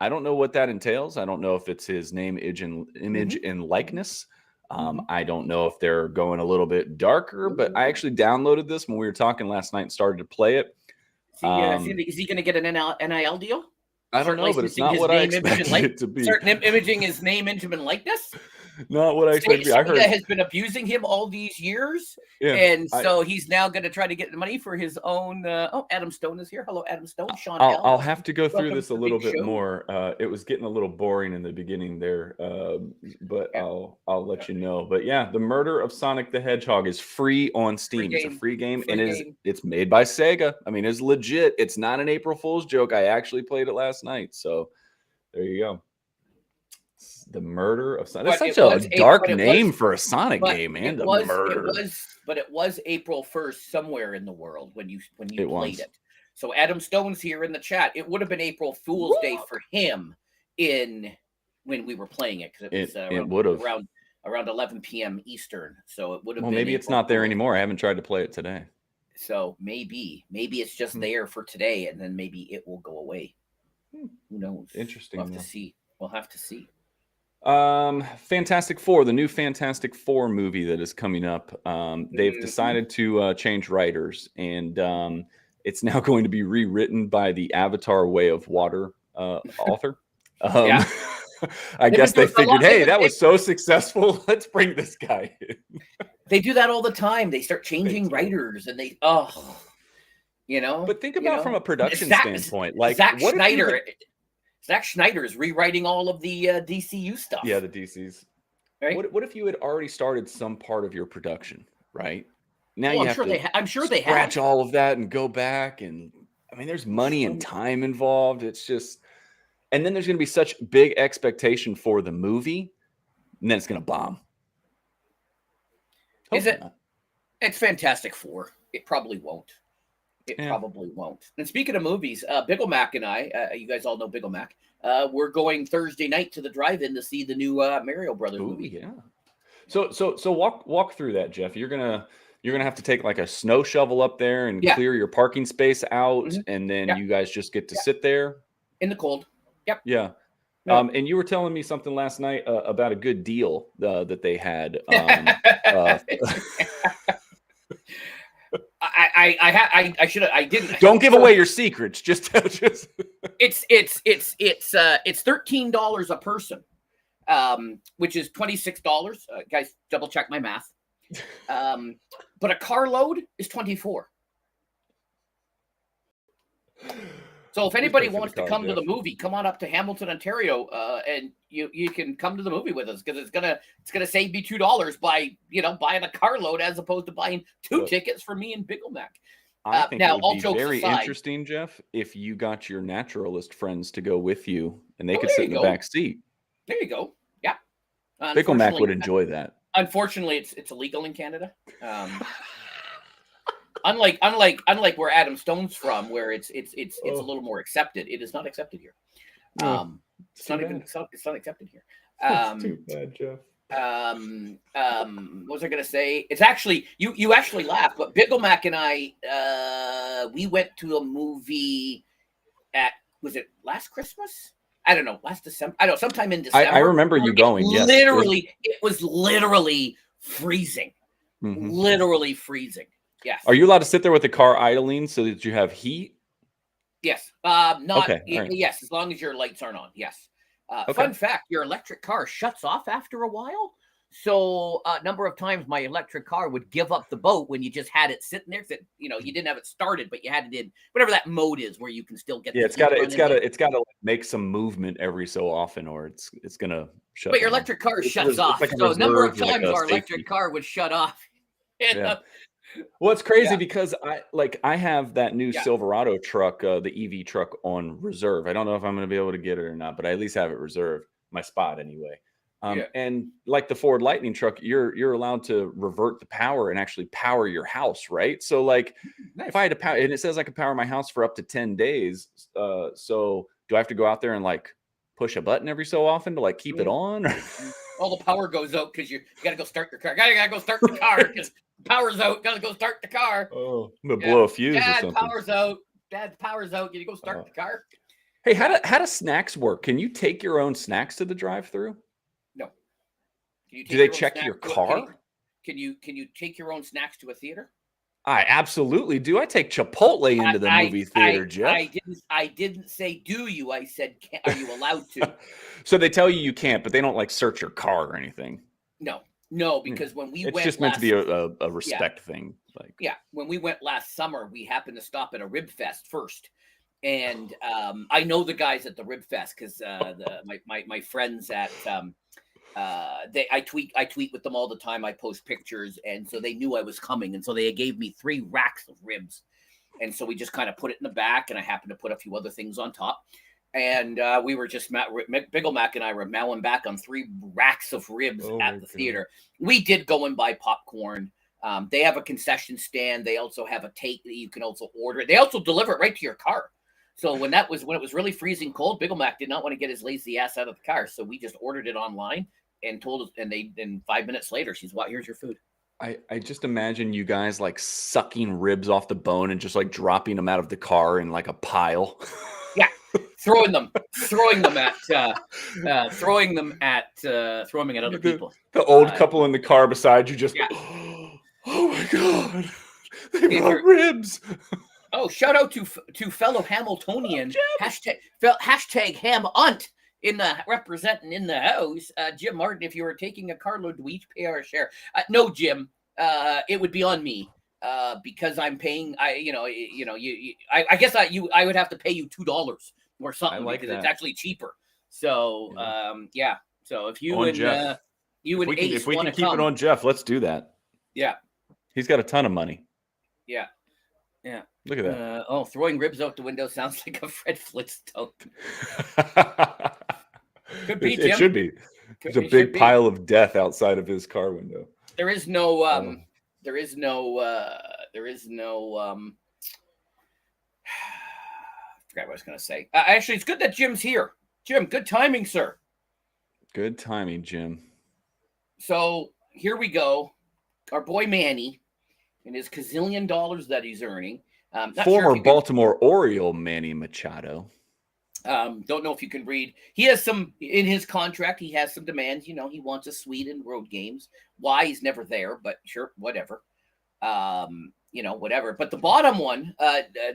S2: I don't know what that entails. I don't know if it's his name, image, and likeness. I don't know if they're going a little bit darker, but I actually downloaded this when we were talking last night and started to play it.
S1: Is he going to get an NIL deal?
S2: I don't know, but it's not what I expected it to be.
S1: Certain imaging his name, image, and likeness?
S2: Not what I expected. I heard
S1: has been abusing him all these years, and so he's now going to try to get the money for his own. Adam Stone is here. Hello, Adam Stone. Sean,
S2: I'll have to go through this a little bit more. It was getting a little boring in the beginning there, but I'll let you know. But yeah, The Murder of Sonic the Hedgehog is free on Steam. It's a free game, and it's made by Sega. I mean, it's legit. It's not an April Fool's joke. I actually played it last night, so there you go. The Murder of Sonic. That's such a dark name for a Sonic game, man. The Murder.
S1: It was April 1st somewhere in the world when you played it. So Adam Stone's here in the chat. It would have been April Fool's Day for him when we were playing it, because it would have around 11 p.m. Eastern. So it would have. Well,
S2: maybe it's not there anymore. I haven't tried to play it today.
S1: So maybe it's just there for today, and then maybe it will go away. Who knows?
S2: Interesting.
S1: We'll have to see. We'll have to see.
S2: Fantastic Four, the new Fantastic Four movie that is coming up. They've decided to change writers, and it's now going to be rewritten by the Avatar Way of Water author. I guess they figured, hey, that was so successful. Let's bring this guy in.
S1: They do that all the time. They start changing writers, and
S2: But think about from a production standpoint, like
S1: Zack Snyder. Zack Snyder is rewriting all of the DCU stuff.
S2: Yeah, the DCs. Right? What if you had already started some part of your production, right? Now you have to
S1: I'm sure they
S2: scratch all of that and go back. And I mean, there's money and time involved. It's just, and then there's going to be such big expectation for the movie, and then it's going to bomb.
S1: Is it? It's Fantastic Four. It probably won't. It probably won't. And speaking of movies, Biggle Mac and I, you guys all know Biggle Mac, we're going Thursday night to the drive-in to see the new Mario Brothers movie.
S2: Yeah. So walk through that, Jeff. You're gonna have to take like a snow shovel up there and clear your parking space out, and then you guys just get to sit there
S1: in the cold. Yep.
S2: Yeah. And you were telling me something last night about a good deal that they had.
S1: I should have. I didn't.
S2: Don't give away your secrets. Just.
S1: It's $13 a person, which is $26. Guys, double check my math. But a carload is $24. So if anybody wants to come to the movie, come on up to Hamilton, Ontario, and you can come to the movie with us, because it's gonna save me $2 by buying a carload as opposed to buying two tickets for me and Biggle Mac.
S2: I think now, it would be very interesting, Jeff, if you got your naturalist friends to go with you, and they could sit in the back seat.
S1: There you go. Yeah,
S2: Biggle Mac would enjoy that.
S1: Unfortunately, it's illegal in Canada. Unlike where Adam Stone's from, where it's a little more accepted. It is not accepted here. It's not accepted here.
S2: That's too bad, Jeff.
S1: What was I gonna say? It's actually you actually laughed, but Biggle Mac and I we went to a movie was it last Christmas? I don't know, last December. I don't know, sometime in December.
S2: I remember you going. Yes,
S1: it was literally freezing. Mm-hmm. Literally freezing. Yes.
S2: Are you allowed to sit there with the car idling so that you have heat?
S1: Yes. Yes, as long as your lights aren't on. Yes. Fun fact, your electric car shuts off after a while. So a number of times my electric car would give up the boat when you just had it sitting there. You didn't have it started, but you had it in whatever that mode is where you can still get.
S2: Yeah, it's got to make some movement every so often, or it's gonna shut.
S1: But your electric car shuts off. Like so a number of times our electric car would shut off.
S2: Well, it's crazy because I have that new Silverado truck, the EV truck, on reserve. I don't know if I'm going to be able to get it or not, but I at least have it reserved, my spot anyway. And like the Ford Lightning truck, you're allowed to revert the power and actually power your house, right? So like, if I had to power, and it says I can power my house for up to 10 days. So do I have to go out there and like push a button every so often to like keep it on?
S1: All the power goes out because you got to go start your car. Gotta go start the car because power's out. Gotta go start the car.
S2: Oh, I'm gonna blow a fuse or something.
S1: Power's out. Dad, power's out. Can you go start the car?
S2: Hey, how do snacks work? Can you take your own snacks to the drive-through?
S1: No.
S2: Do they check your car?
S1: Can you take your own snacks to a theater?
S2: I absolutely do. I take Chipotle into the movie theater, Jeff.
S1: I didn't say do you. I said, are you allowed to?
S2: So they tell you can't, but they don't like search your car or anything.
S1: No, because when we went,
S2: it's just meant to be a respect thing. Like
S1: when we went last summer, we happened to stop at a Rib Fest first, and I know the guys at the Rib Fest because my friends at I tweet with them all the time. I post pictures, and so they knew I was coming, and so they gave me 3 racks of ribs, and so we just kind of put it in the back, and I happened to put a few other things on top, and we were just Biggle Mac and I were mowing back on 3 racks of ribs at the theater. We did go and buy popcorn. They have a concession stand. They also have a take that you can also order. They also deliver it right to your car. So when it was really freezing cold, Biggle Mac did not want to get his lazy ass out of the car, so we just ordered it online. And told us, and 5 minutes later, she's here's your food.
S2: I just imagine you guys like sucking ribs off the bone and just like dropping them out of the car in like a pile.
S1: Yeah, throwing them at other people.
S2: The old couple in the car beside you just. Oh my God, they brought ribs.
S1: Oh, shout out to fellow Hamiltonian hashtag Ham Unt. Representing in the house, Jim Martin. If you were taking a carload, we each pay our share. No, Jim, it would be on me because I'm paying. I guess I would have to pay you $2 or something, because it's actually cheaper. So yeah. So if you and
S2: Jeff.
S1: Ace,
S2: if we can keep it on Jeff, let's do that.
S1: Yeah.
S2: He's got a ton of money.
S1: Yeah. Yeah.
S2: Look at that.
S1: Throwing ribs out the window sounds like a Fred Flintstone. Could be, Jim.
S2: It should be. There's a big pile of death outside of his car window.
S1: There is no I forgot what I was going to say. Actually, it's good that Jim's here. Jim, good timing, sir.
S2: Good timing, Jim.
S1: So here we go. Our boy Manny and his gazillion dollars that he's earning.
S2: Former Baltimore Oriole Manny Machado.
S1: Don't know if you can read. He has some in his contract. He has some demands. You know, he wants a suite in road games. Why? He's never there, but sure, whatever. You know, whatever. But the bottom one,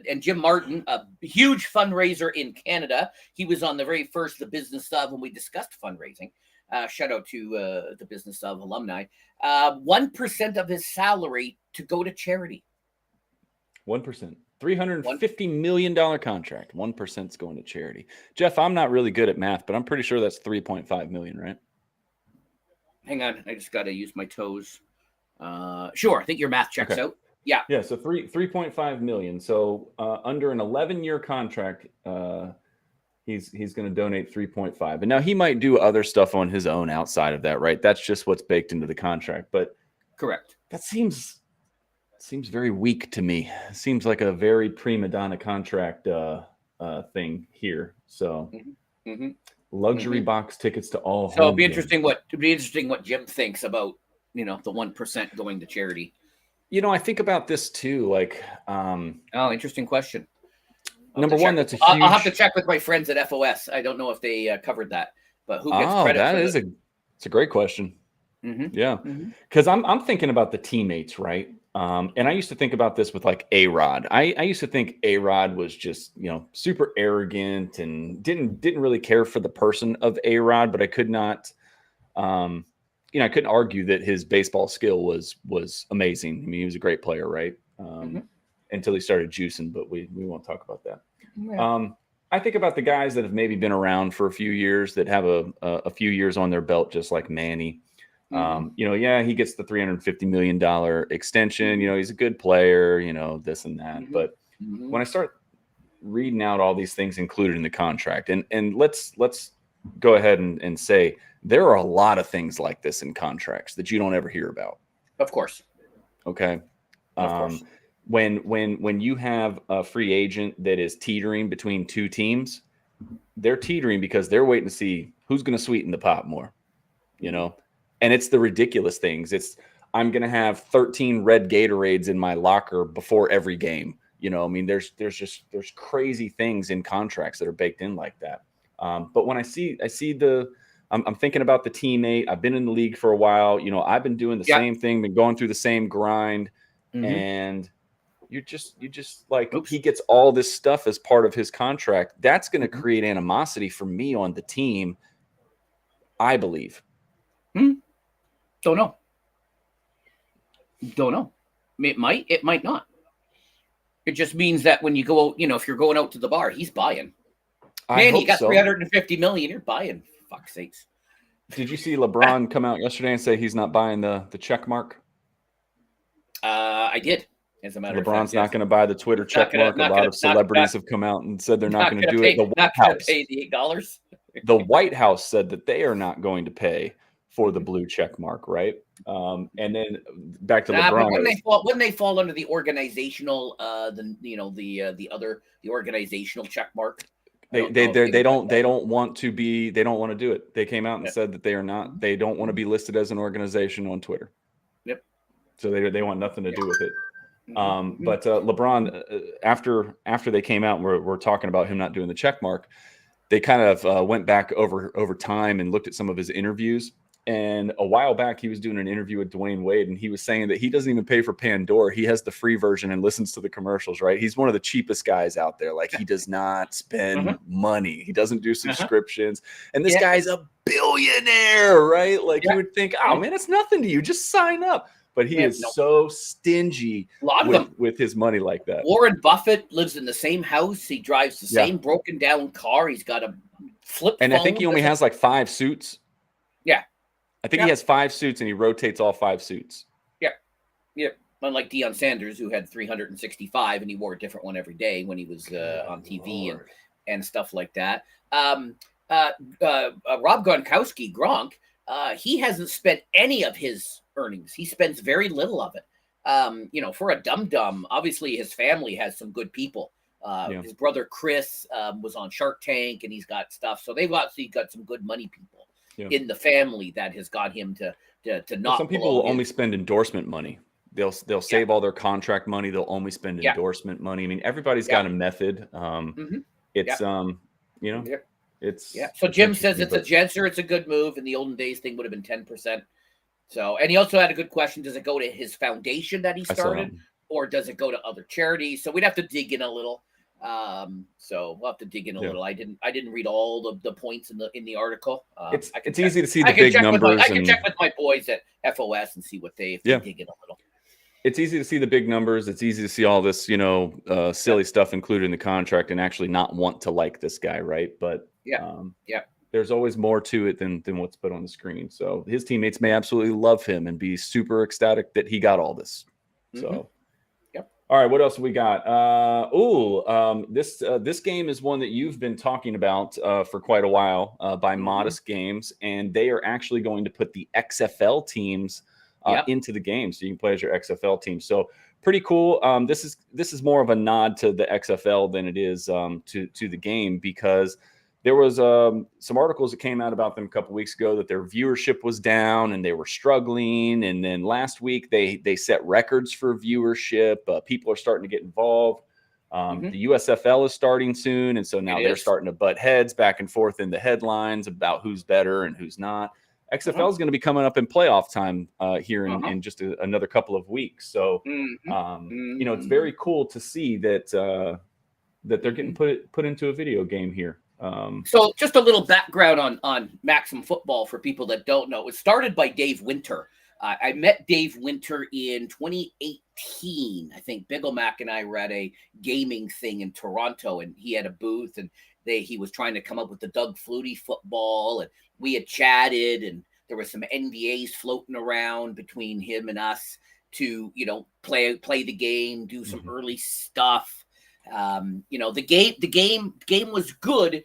S1: and Jim Martin, a huge fundraiser in Canada. He was on the very first The Business Of when we discussed fundraising. Shout out to the Business Of alumni. 1% of his salary to go to charity.
S2: 1%. $350 million contract. 1% is going to charity. Jeff, I'm not really good at math, but I'm pretty sure that's 3.5 million, right?
S1: Hang on, I just got to use my toes. Sure, I think your math checks out. Yeah.
S2: Yeah, so 3.5 million. So under an 11-year contract, he's going to donate 3.5. And now he might do other stuff on his own outside of that, right? That's just what's baked into the contract. But
S1: correct.
S2: That seems very weak to me. It seems like a very prima donna contract thing here. So luxury box tickets to all.
S1: So it'll be interesting what Jim thinks about, you know, the 1% going to charity.
S2: You know, I think about this too. Like,
S1: interesting question.
S2: Number one, that's a huge.
S1: I'll have to check with my friends at FOS. I don't know if they covered that, but who gets credit?
S2: It's a great question. Yeah, because I'm thinking about the teammates, right? And I used to think about this with like A-Rod. I used to think A-Rod was just, you know, super arrogant and didn't really care for the person of A-Rod, but I could not, I couldn't argue that his baseball skill was amazing. I mean, he was a great player, right? Until he started juicing, but we won't talk about that. Yeah. I think about the guys that have maybe been around for a few years that have a few years on their belt, just like Manny. You know, yeah, he gets the $350 million extension. You know, he's a good player, you know, this and that. But when I start reading out all these things included in the contract, and let's go ahead and say there are a lot of things like this in contracts that you don't ever hear about.
S1: Of course.
S2: Okay.
S1: Of course.
S2: When you have a free agent that is teetering between two teams, they're teetering because they're waiting to see who's going to sweeten the pot more, you know? And it's the ridiculous things. I'm going to have 13 red Gatorades in my locker before every game. You know, I mean, there's crazy things in contracts that are baked in like that. But when I see I'm thinking about the teammate. I've been in the league for a while. You know, I've been doing the same thing, been going through the same grind, and you just like, he gets all this stuff as part of his contract. That's going to create animosity for me on the team, I believe.
S1: Don't know. It might not. It just means that when you go out, you know, if you're going out to the bar, he's buying. Man, he got $350 million. You're buying. Fuck's sakes.
S2: Did you see LeBron come out yesterday and say he's not buying the check mark?
S1: I did. As a matter of fact,
S2: LeBron's not going to buy the Twitter check mark. A lot of celebrities have come out and said they're not going to do it. The White House
S1: pay the $8.
S2: The White House said that they are not going to pay for the blue check mark, right? And then back to LeBron.
S1: When they fall under the organizational, the organizational check mark.
S2: They don't want to do it. They came out and said that they don't want to be listed as an organization on Twitter.
S1: Yep.
S2: So they want nothing to do with it. But LeBron, after they came out and we're talking about him not doing the check mark, they kind of went back over time and looked at some of his interviews. And a while back, he was doing an interview with Dwayne Wade, and he was saying that he doesn't even pay for Pandora. He has the free version and listens to the commercials, right? He's one of the cheapest guys out there. Like, he does not spend money. He doesn't do subscriptions. And this guy's a billionaire, right? Like, you would think, oh, man, it's nothing to you. Just sign up. but he is so stingy with his money like that.
S1: Warren Buffett lives in the same house. He drives the same broken down car. He's got a flip phone.
S2: And I think he only has like 5 suits.
S1: Yeah.
S2: I think he has 5 suits and he rotates all 5 suits.
S1: Yeah. Yeah. Unlike Deion Sanders, who had 365 and he wore a different one every day when he was on TV and stuff like that. Rob Gronkowski, Gronk, he hasn't spent any of his earnings. He spends very little of it. For a dum-dum, obviously his family has some good people. His brother Chris was on Shark Tank and he's got stuff. So they've obviously got some good money people in the family that has got him to not.
S2: Some people will only spend endorsement money. They'll save all their contract money. They'll only spend endorsement money. I mean, everybody's got a method. It's
S1: So Jim says it's a Jenser. It's a good move. In the olden days, thing would have been 10%. So, and he also had a good question: does it go to his foundation that he started, or does it go to other charities? So we'd have to dig in a little. So we'll have to dig in a little. I didn't read all the points in the article.
S2: It's easy to see the big numbers.
S1: I can check with my boys at FOS and see what if they dig in a little.
S2: It's easy to see the big numbers. It's easy to see all this, silly stuff included in the contract and actually not want to like this guy, right? But there's always more to it than what's put on the screen. So his teammates may absolutely love him and be super ecstatic that he got all this. So, all right, what else we got? This game is one that you've been talking about for quite a while by Modest Games, and they are actually going to put the XFL teams into the game, so you can play as your XFL team. So pretty cool. This is more of a nod to the XFL than it is to the game, because there was some articles that came out about them a couple weeks ago that their viewership was down and they were struggling. And then last week they set records for viewership. People are starting to get involved. The USFL is starting soon, and so now they're starting to butt heads back and forth in the headlines about who's better and who's not. XFL is going to be coming up in playoff time here in just another couple of weeks. So, it's very cool to see that they're getting put into a video game here.
S1: So just a little background on Maximum Football for people that don't know. It started by Dave Winter. I met Dave Winter in 2018. I think Biggle Mac and I were at a gaming thing in Toronto, and he had a booth, and he was trying to come up with the Doug Flutie football, and we had chatted, and there were some NDAs floating around between him and us to, play the game, do some early stuff. The game was good.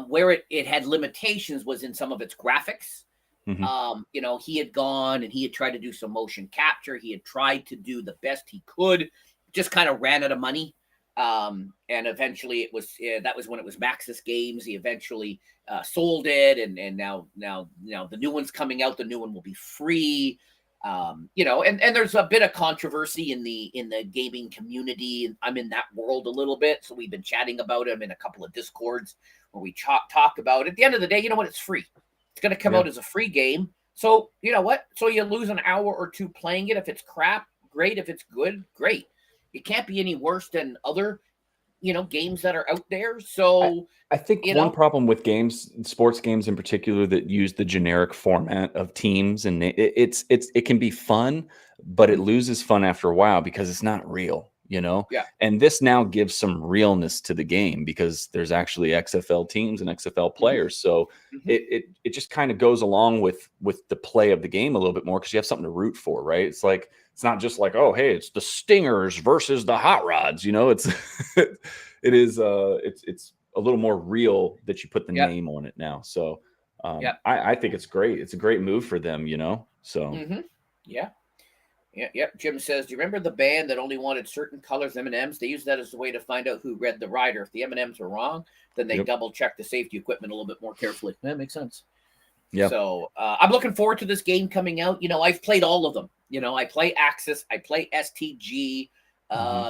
S1: Where it had limitations was in some of its graphics. He had gone and he had tried to do some motion capture. He had tried to do the best he could, just kind of ran out of money. And eventually that was when it was Maxis Games. He eventually sold it, and now the new one's coming out. The new one will be free. And there's a bit of controversy in the gaming community, and I'm in that world a little bit. So we've been chatting about him in a couple of Discords where we talk about it. At the end of the day, it's free. It's going to come out as a free game. So you know what? So you lose an hour or two playing it. If it's crap, great. If it's good, great. It can't be any worse than other, games that are out there. So
S2: I think one problem with games, sports games in particular, that use the generic format of teams, and it can be fun, but it loses fun after a while because it's not real, And this now gives some realness to the game because there's actually XFL teams and XFL players. So it just kind of goes along with the play of the game a little bit more because you have something to root for, right? It's not just like, oh, hey, it's the Stingers versus the Hot Rods. It's a little more real that you put the name on it now. So I think it's great. It's a great move for them, So
S1: Yeah. Jim says, do you remember the band that only wanted certain colors M&Ms? They used that as a way to find out who read the rider. If the M&Ms were wrong, then they double check the safety equipment a little bit more carefully. That makes sense. Yeah. So I'm looking forward to this game coming out. I've played all of them. I play Axis. I play STG.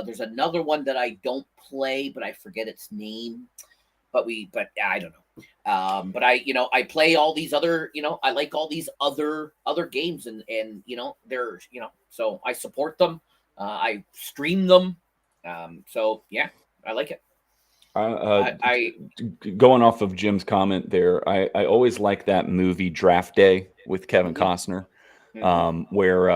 S1: There's another one that I don't play, but I forget its name. But I don't know. But I play all these other, I like all these other games, and they're, so I support them. I stream them. So yeah, I like it.
S2: Going off of Jim's comment there, I always like that movie Draft Day with Kevin Costner. where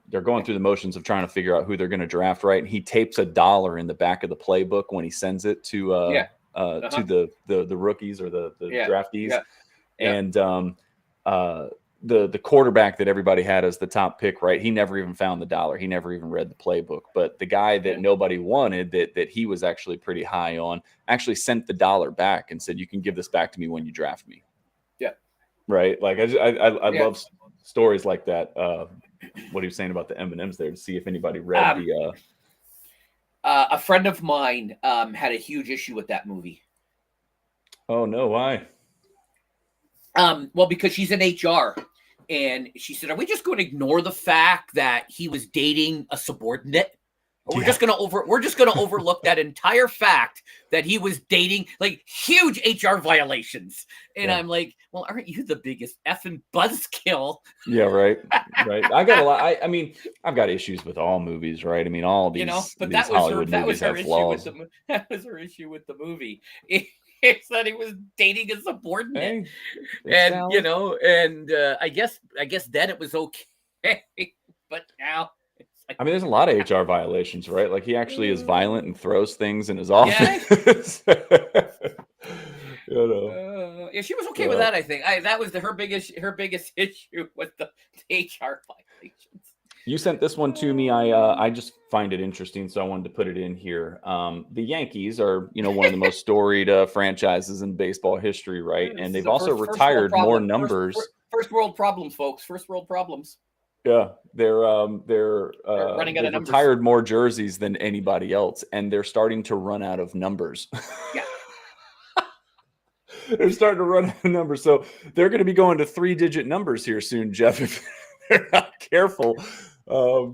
S2: they're going through the motions of trying to figure out who they're going to draft, right? And he tapes $1 in the back of the playbook when he sends it to to the rookies or the draftees. And the quarterback that everybody had as the top pick, right? He never even found the $1. He never even read the playbook. But the guy that nobody wanted, that he was actually pretty high on, actually sent the $1 back and said, "You can give this back to me when you draft me." Yeah. Right. Like I love stories like that. What he was saying about the M&Ms there, to see if anybody read
S1: a friend of mine had a huge issue with that movie.
S2: Oh no, why?
S1: Well, because she's in HR, and she said, "Are we just going to ignore the fact that he was dating a subordinate? Or we're just going to overlook that entire fact that he was dating, like, huge HR violations." And I'm like, well, aren't you the biggest effing buzzkill?
S2: Yeah, right. I got a lot. I mean, I've got issues with all movies, right? I mean, all these,
S1: but
S2: these Hollywood movies have flaws.
S1: That was her issue with the movie. It's that he was dating a subordinate, and I guess then it was okay, but now.
S2: I mean, there's a lot of HR violations, right? Like, he actually is violent and throws things in his office.
S1: Yeah, she was okay with that. I think that was her biggest issue with the HR violations.
S2: You sent this one to me. I just find it interesting, so I wanted to put it in here. The Yankees are, one of the most storied franchises in baseball history, right? And they've also retired more numbers.
S1: First world problems, folks. First world problems.
S2: Yeah, they're running out of numbers. Retired more jerseys than anybody else, and they're starting to run out of numbers.
S1: Yeah.
S2: They're starting to run out of numbers. So they're going to be going to 3-digit numbers here soon, Jeff, if they're not careful. I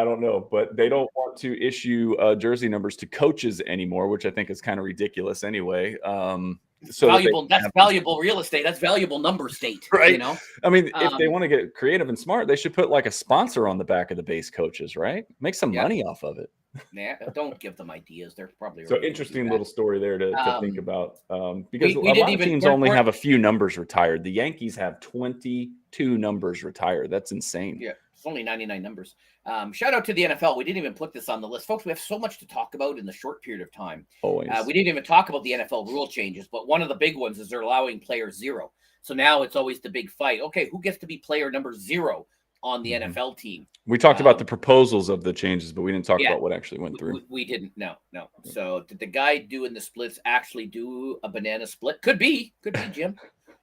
S2: don't know, but they don't want to issue jersey numbers to coaches anymore, which I think is kind of ridiculous anyway.
S1: So valuable. That's valuable real estate. That's valuable number state,
S2: right? I mean, if they want to get creative and smart, they should put like a sponsor on the back of the base coaches, right? Make some money off of it.
S1: Yeah, don't give them ideas. They're probably
S2: so interesting little story there to think about. Because a lot of teams only have a few numbers retired. The Yankees have 22 numbers retired. That's insane.
S1: Yeah, it's only 99 numbers. Shout out to the NFL. We didn't even put this on the list, folks. We have so much to talk about in the short period of time.
S2: Always.
S1: We didn't even talk about the NFL rule changes, but one of the big ones is they're allowing player 0. So now it's always the big fight. Okay, who gets to be player number 0 on the NFL team?
S2: We talked about the proposals of the changes, but we didn't talk about what actually went through.
S1: We didn't. No. So did the guy doing the splits actually do a banana split? Could be, Jim.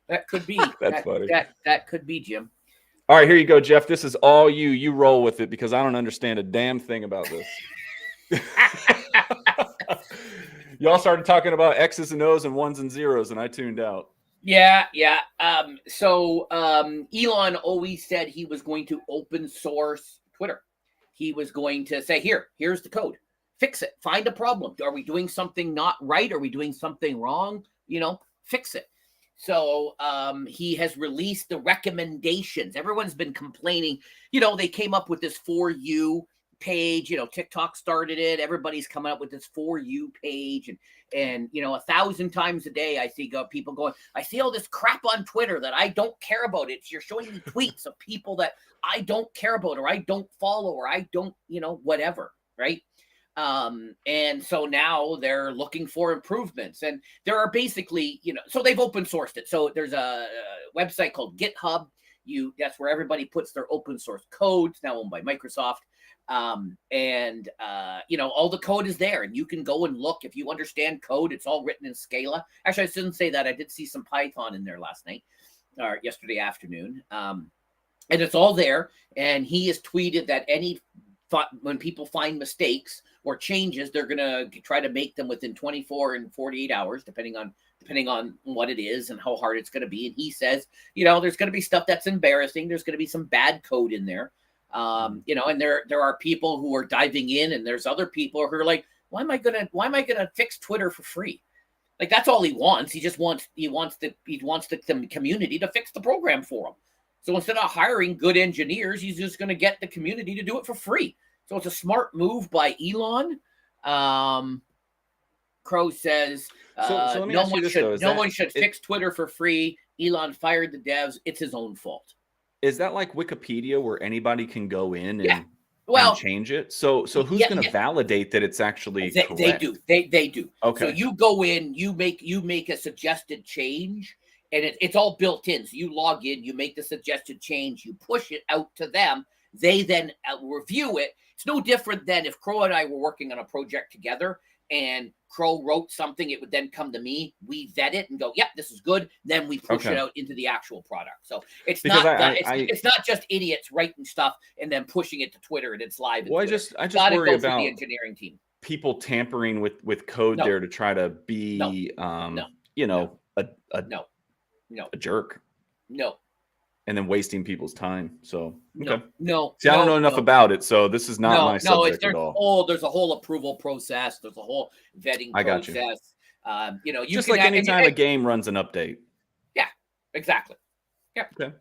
S1: That could be.
S2: That's funny.
S1: That could be, Jim.
S2: All right, here you go, Jeff. This is all you. You roll with it, because I don't understand a damn thing about this. Y'all started talking about X's and O's and ones and zeros, and I tuned out.
S1: Yeah. So Elon always said he was going to open source Twitter. He was going to say, here's the code. Fix it. Find a problem. Are we doing something not right? Are we doing something wrong? Fix it. So he has released the recommendations. Everyone's been complaining. They came up with this For You page. TikTok started it. Everybody's coming up with this For You page. And 1,000 times a day, I see people going, I see all this crap on Twitter that I don't care about. You're showing me tweets of people that I don't care about, or I don't follow, or I don't, whatever. Right. And so now they're looking for improvements, and there are basically, so they've open sourced it. So there's a website called GitHub. That's where everybody puts their open source code. It's now owned by Microsoft. All the code is there, and you can go and look. If you understand code, it's all written in Scala. Actually, I shouldn't say that. I did see some Python in there last night or yesterday afternoon. And it's all there. And he has tweeted that when people find mistakes or changes, they're going to try to make them within 24 and 48 hours, depending on what it is and how hard it's going to be. And he says, there's going to be stuff that's embarrassing. There's going to be some bad code in there. And there are people who are diving in, and there's other people who are like, why am I going to fix Twitter for free? Like, that's all he wants. He wants the community to fix the program for him. So instead of hiring good engineers, he's just going to get the community to do it for free. So it's a smart move by Elon. Crow says, no one should fix Twitter for free. Elon fired the devs. It's his own fault.
S2: Is that like Wikipedia where anybody can go in
S1: Yeah.
S2: and change it? So who's going to validate that it's actually correct?
S1: They do. They do.
S2: Okay.
S1: So you go in, you make a suggested change, and it's all built in. So you log in, you make the suggested change, you push it out to them. They then review it. It's no different than if Crow and I were working on a project together and Crow wrote something, it would then come to me. We vet it and go, yep, this is good. Then we push it out into the actual product. So it's it's not just idiots writing stuff and then pushing it to Twitter and it's live.
S2: Well, I just worry about
S1: the engineering team.
S2: People tampering with code there to try to be, a jerk.
S1: No.
S2: And then wasting people's time. So
S1: okay.
S2: See, I don't know enough about it, so this is not my subject at all.
S1: Oh, there's a whole approval process. There's a whole vetting process. You
S2: just like anytime a game runs an update.
S1: Yeah, exactly. Yeah.
S2: Okay.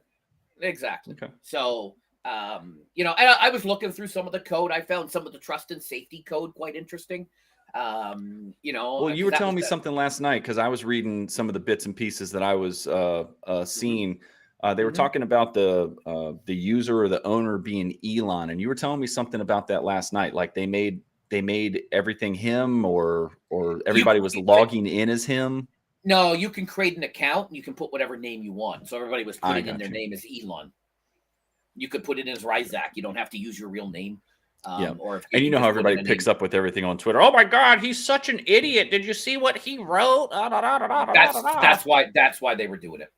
S1: Exactly.
S2: Okay.
S1: So, I was looking through some of the code. I found some of the trust and safety code quite interesting.
S2: Well, you were telling me something last night because I was reading some of the bits and pieces that I was seeing. They were talking about the user or the owner being Elon, and you were telling me something about that last night. Like they made everything him, or everybody was logging in as him.
S1: No, you can create an account and you can put whatever name you want. So everybody was putting in their name as Elon. You could put it in as Ryzak. You don't have to use your real name.
S2: And you know how everybody picks up with everything on Twitter. Oh my God, he's such an idiot! Did you see what he wrote?
S1: That's why they were doing it.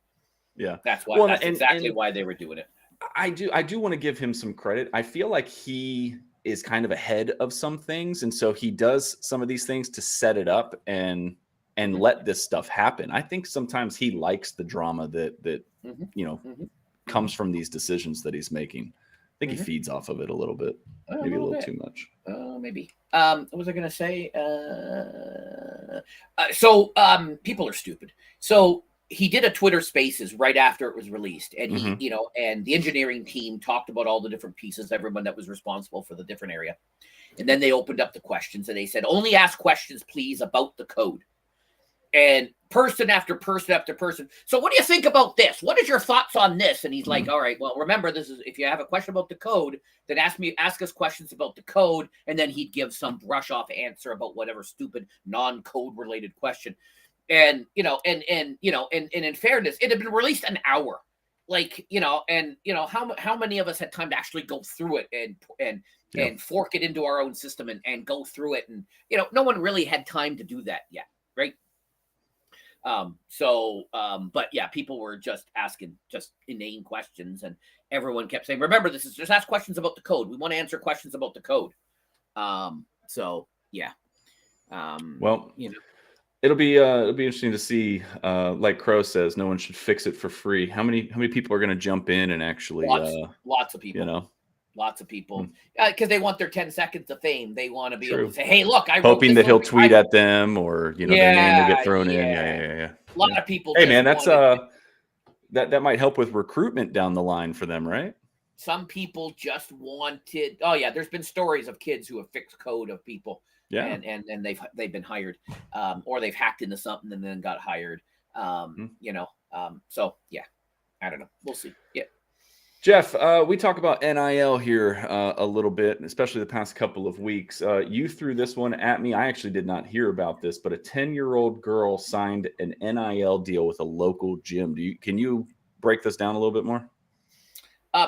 S2: Yeah,
S1: that's why. That's exactly why they were doing it.
S2: I do want to give him some credit. I feel like he is kind of ahead of some things, and so he does some of these things to set it up and let this stuff happen. I think sometimes he likes the drama that comes from these decisions that he's making. I think he feeds off of it a little bit, maybe a little too much.
S1: Maybe. What was I going to say? So people are stupid. So he did a Twitter Spaces right after it was released, and he, and the engineering team talked about all the different pieces, everyone that was responsible for the different area, and then they opened up the questions and they said, "Only ask questions, please, about the code." And person after person after person. So, what do you think about this? What is your thoughts on this? And he's like, "All right, well, remember, this is if you have a question about the code, then ask us questions about the code," and then he'd give some brush off answer about whatever stupid non-code related question. And in fairness, it had been released an hour, how many of us had time to actually go through it and fork it into our own system and go through it, and no one really had time to do that yet, right? But yeah, people were just asking just inane questions, and everyone kept saying, "Remember, this is just ask questions about the code. We want to answer questions about the code."
S2: It'll be interesting to see. Like Crow says, no one should fix it for free. How many people are going to jump in and actually?
S1: Lots of people. Lots of people, because they want their 10 seconds of fame. They want to be able to say, "Hey, look, I
S2: hoping that he'll tweet at them, or their name will get thrown in." Yeah.
S1: A lot of people.
S2: Hey, man, that's that might help with recruitment down the line for them, right?
S1: Some people just wanted. Oh yeah, there's been stories of kids who have fixed code of people. Yeah, and they've been hired, or they've hacked into something and then got hired. So yeah, I don't know. We'll see. Yeah.
S2: Jeff, we talk about NIL here a little bit, especially the past couple of weeks. You threw this one at me. I actually did not hear about this, but a 10-year-old girl signed an NIL deal with a local gym. Can you break this down a little bit more?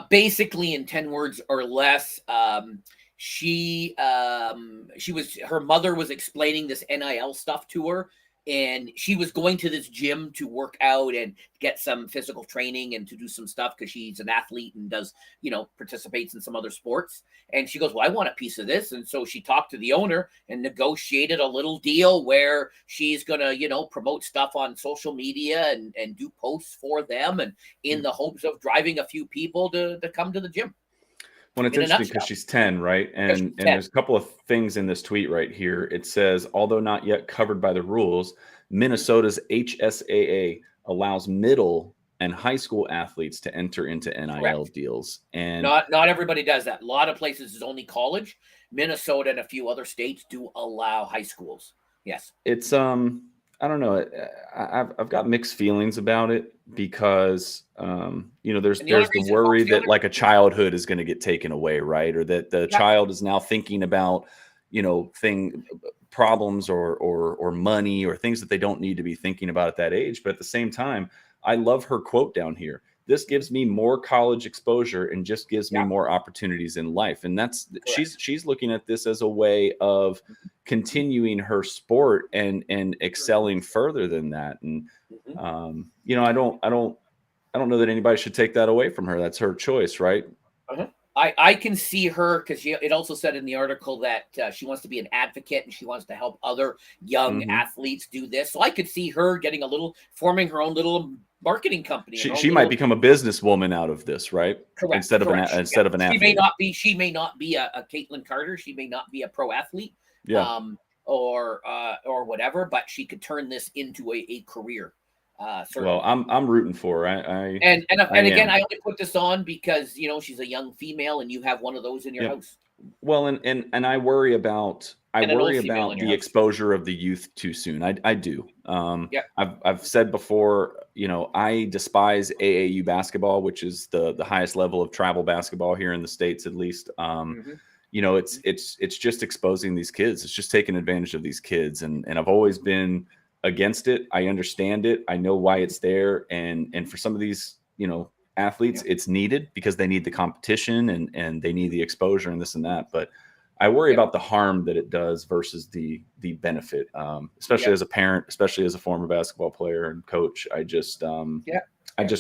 S1: Basically, in 10 words or less, her mother was explaining this NIL stuff to her, and she was going to this gym to work out and get some physical training and to do some stuff because she's an athlete and does, participates in some other sports. And she goes, "Well, I want a piece of this." And so she talked to the owner and negotiated a little deal where she's going to, promote stuff on social media and do posts for them, and in the hopes of driving a few people to come to the gym.
S2: Well, it's interesting because she's 10, right? And there's a couple of things in this tweet right here. It says, although not yet covered by the rules, Minnesota's HSAA allows middle and high school athletes to enter into NIL deals. And
S1: not everybody does that. A lot of places is only college. Minnesota and a few other states do allow high schools. Yes.
S2: It's I don't know. I've got mixed feelings about it because there's the worry that like a childhood is going to get taken away, right? Or that the child is now thinking about problems or money or things that they don't need to be thinking about at that age. But at the same time, I love her quote down here. This gives me more college exposure and just gives me more opportunities in life. And that's she's looking at this as a way of continuing her sport and excelling further than that. And I don't know that anybody should take that away from her. That's her choice, right?
S1: I can see her because it also said in the article that she wants to be an advocate and she wants to help other young athletes do this. So I could see her forming her own little marketing company.
S2: She might become a businesswoman out of this, right?
S1: Correct.
S2: Instead of an athlete.
S1: She may not be a Caitlin Carter. She may not be a pro athlete.
S2: Yeah.
S1: Or whatever, but she could turn this into a career.
S2: Well, I'm rooting for her.
S1: And again, I only put this on because she's a young female, and you have one of those in your house.
S2: Well, and I worry about the exposure of the youth too soon. I do. I've said before, I despise AAU basketball, which is the highest level of travel basketball here in the States, at least. It's just exposing these kids. It's just taking advantage of these kids, and I've always been against it. I understand it. I know why it's there, and for some of these athletes, it's needed because they need the competition and they need the exposure and this and that. But I worry about the harm that it does versus the benefit, especially as a parent, especially as a former basketball player and coach. I just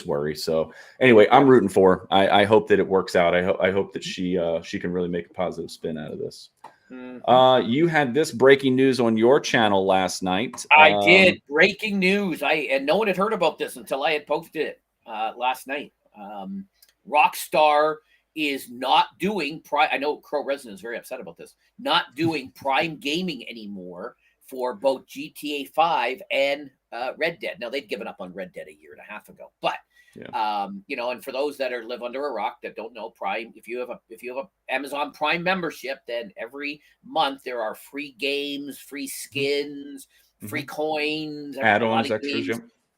S2: worry. So anyway, I'm rooting for her. I hope that it works out. I hope that she can really make a positive spin out of this. You had this breaking news on your channel last night.
S1: I did. Breaking news. And no one had heard about this until I had posted it last night. Rockstar is not doing I know Crow Resident is very upset about this. Not doing Prime Gaming anymore for both GTA 5 and Red Dead. Now they'd given up on Red Dead a year and a half ago, but and for those that live under a rock that don't know Prime, if you have a Amazon Prime membership, then every month there are free games, free skins, free coins,
S2: add-ons,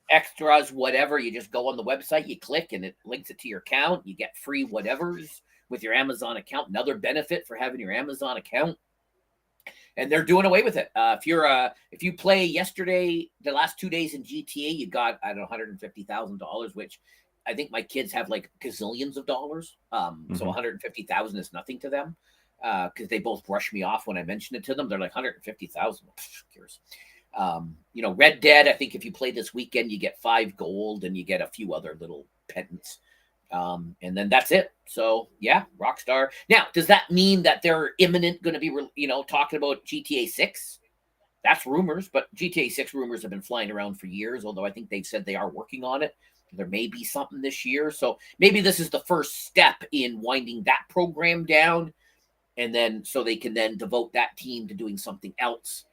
S1: extras, whatever. You just go on the website, you click, and it links it to your account. You get free whatevers with your Amazon account. Another benefit for having your Amazon account. And they're doing away with it. If you play yesterday, the last 2 days in GTA, you got $150,000, which I think my kids have like gazillions of dollars. So 150,000 is nothing to them because they both brush me off when I mention it to them. They're like 150,000. Cares. Red Dead. I think if you play this weekend, you get 5 gold and you get a few other little pendants. And then that's it. So yeah, Rockstar. Now, does that mean that they're imminent going to be, talking about GTA 6? That's rumors, but GTA 6 rumors have been flying around for years, although I think they've said they are working on it. There may be something this year. So maybe this is the first step in winding that program down. And then so they can then devote that team to doing something else.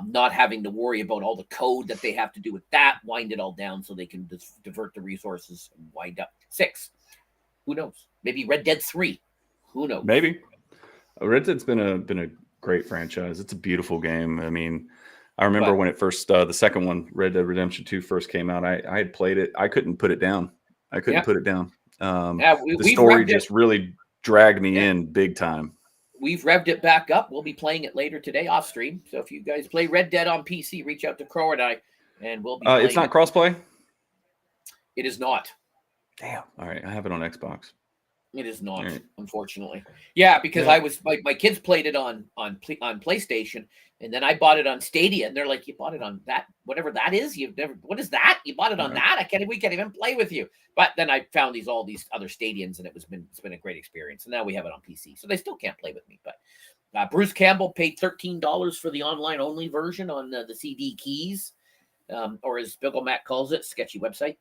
S1: Not having to worry about all the code that they have to do with that, wind it all down so they can divert the resources and wind up 6. Who knows? Maybe Red Dead 3. Who knows?
S2: Maybe. Red Dead's been a great franchise. It's a beautiful game. I mean, I remember when it first, the second one, Red Dead Redemption 2 first came out, I had played it. I couldn't put it down. The story just really dragged me in big time.
S1: We've revved it back up. We'll be playing it later today off stream. So if you guys play Red Dead on PC, reach out to Crow and I, and we'll be playing
S2: It's not crossplay?
S1: It is not.
S2: Damn. All right. I have it on Xbox.
S1: It is not, unfortunately. Yeah, because I was my kids played it on PlayStation, and then I bought it on Stadia, and they're like, "You bought it on that, whatever that is. You've never. What is that? You bought it on that? We can't even play with you." But then I found all these other Stadians, and it's been a great experience. And now we have it on PC, so they still can't play with me. But Bruce Campbell paid $13 for the online only version on the CD keys, or as Bill Mac calls it, sketchy website.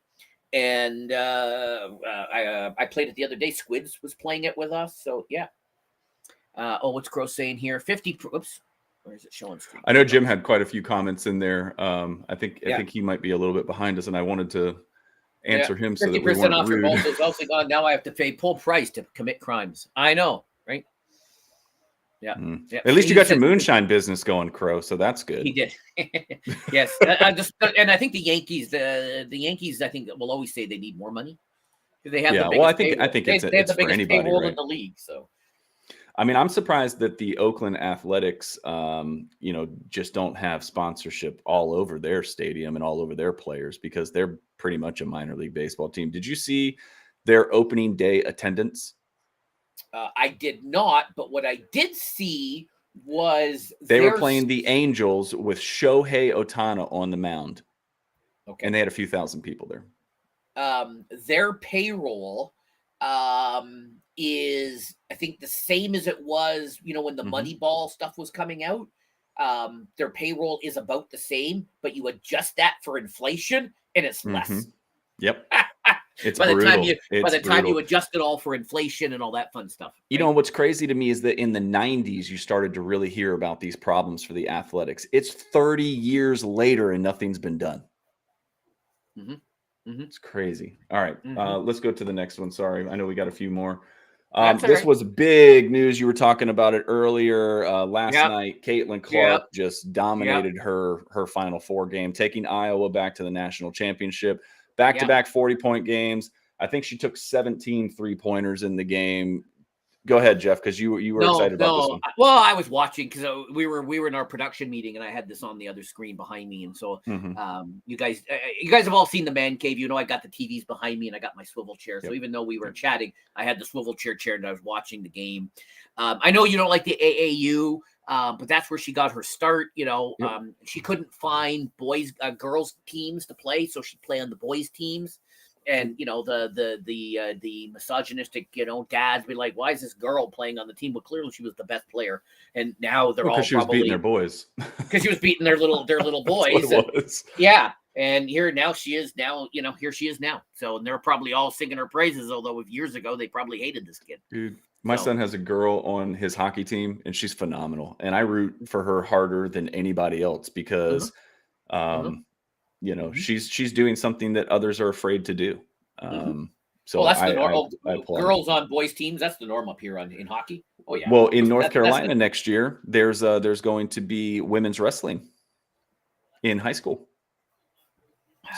S1: And I played it the other day. Squids was playing it with us. So, yeah. What's Gross saying here? 50. Oops. Where is it showing?
S2: I know Jim had quite a few comments in there. I think he might be a little bit behind us, and I wanted to answer him so that we weren't off rude. 50% off your also gone.
S1: Now I have to pay full price to commit crimes. I know, right? Yeah.
S2: At least you got your moonshine business going, Crow. So that's good.
S1: He did. Yes. And I think the Yankees, I think will always say they need more money. They have the biggest
S2: I think it's
S1: the biggest
S2: anybody,
S1: payroll
S2: right?
S1: in the league. So,
S2: I mean, I'm surprised that the Oakland Athletics, just don't have sponsorship all over their stadium and all over their players, because they're pretty much a minor league baseball team. Did you see their opening day attendance?
S1: I did not, but what I did see was
S2: they were playing the Angels with Shohei Ohtani on the mound. Okay. And they had a few thousand people there.
S1: Their payroll is, I think, the same as it was, when the Moneyball stuff was coming out. Their payroll is about the same, but you adjust that for inflation and it's less.
S2: Yep. It's
S1: by the
S2: brutal.
S1: time you adjust it all for inflation and all that fun stuff.
S2: Right? You know, what's crazy to me is that in the 90s, you started to really hear about these problems for the Athletics. It's 30 years later and nothing's been done. It's crazy. All right. Let's go to the next one. Sorry. I know we got a few more. This was big news. You were talking about it earlier last night. Caitlin Clark just dominated her Final Four game, taking Iowa back to the national championship. Back-to-back 40-point games. I think she took 17 three-pointers in the game. Go ahead, Jeff, because you were excited about this one.
S1: Well, I was watching because we were in our production meeting, and I had this on the other screen behind me, and so you guys have all seen the man cave. I got the TVs behind me, and I got my swivel chair. So even though we were chatting, I had the swivel chair, and I was watching the game. I know you don't like the AAU. But that's where she got her start. She couldn't find girls teams to play, so she'd play on the boys teams. And the misogynistic dads be like, why is this girl playing on the team? Well, clearly she was the best player, and now they're all
S2: she was beating their boys
S1: because she was beating their little boys. Yeah, and here she is now. Here she is now. So and they're probably all singing her praises. Although years ago they probably hated this kid.
S2: Dude. My son has a girl on his hockey team, and she's phenomenal. And I root for her harder than anybody else because, she's doing something that others are afraid to do. So
S1: that's the normal. Girls on boys teams. That's the norm up here in hockey. Oh yeah.
S2: Well, in North Carolina next year, there's going to be women's wrestling in high school.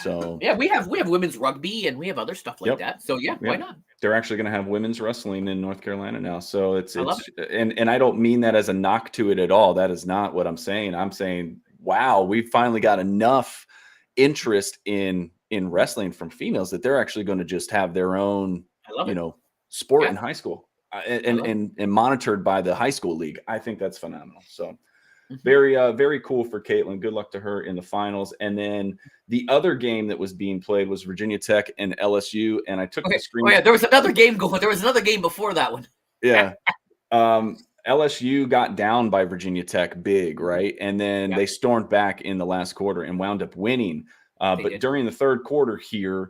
S2: So
S1: yeah, we have women's rugby and we have other stuff like that. So why not?
S2: They're actually going to have women's wrestling in North Carolina now. So it's and I don't mean that as a knock to it at all. That is not what I'm saying. I'm saying, wow, we've finally got enough interest in wrestling from females that they're actually going to just have their own, sport in high school and monitored by the high school league. I think that's phenomenal. So very cool for Caitlin. Good luck to her in the finals. And then the other game that was being played was Virginia Tech and LSU. And I took the screen.
S1: Oh yeah, there was another game going. There was another game before that one.
S2: Yeah. LSU got down by Virginia Tech big, right? And then they stormed back in the last quarter and wound up winning. But during the third quarter here,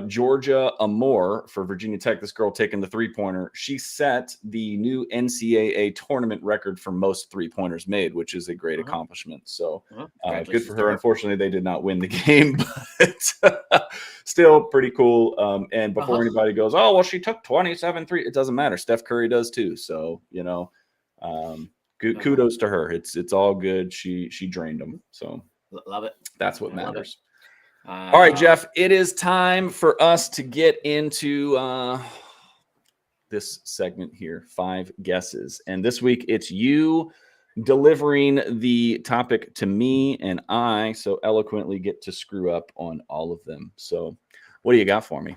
S2: Georgia Amore for Virginia Tech, this girl taking the three-pointer, she set the new NCAA tournament record for most three-pointers made, which is a great accomplishment. So good for her. Unfortunately, they did not win the game, but still pretty cool. And before anybody goes, oh, well, she took 27 3, it doesn't matter. Steph Curry does too. So, kudos to her. It's all good. She drained them. So
S1: love it.
S2: That's what matters. All right, Jeff, it is time for us to get into this segment here, 5 guesses. And this week it's you delivering the topic to me, and I so eloquently get to screw up on all of them. So what do you got for me?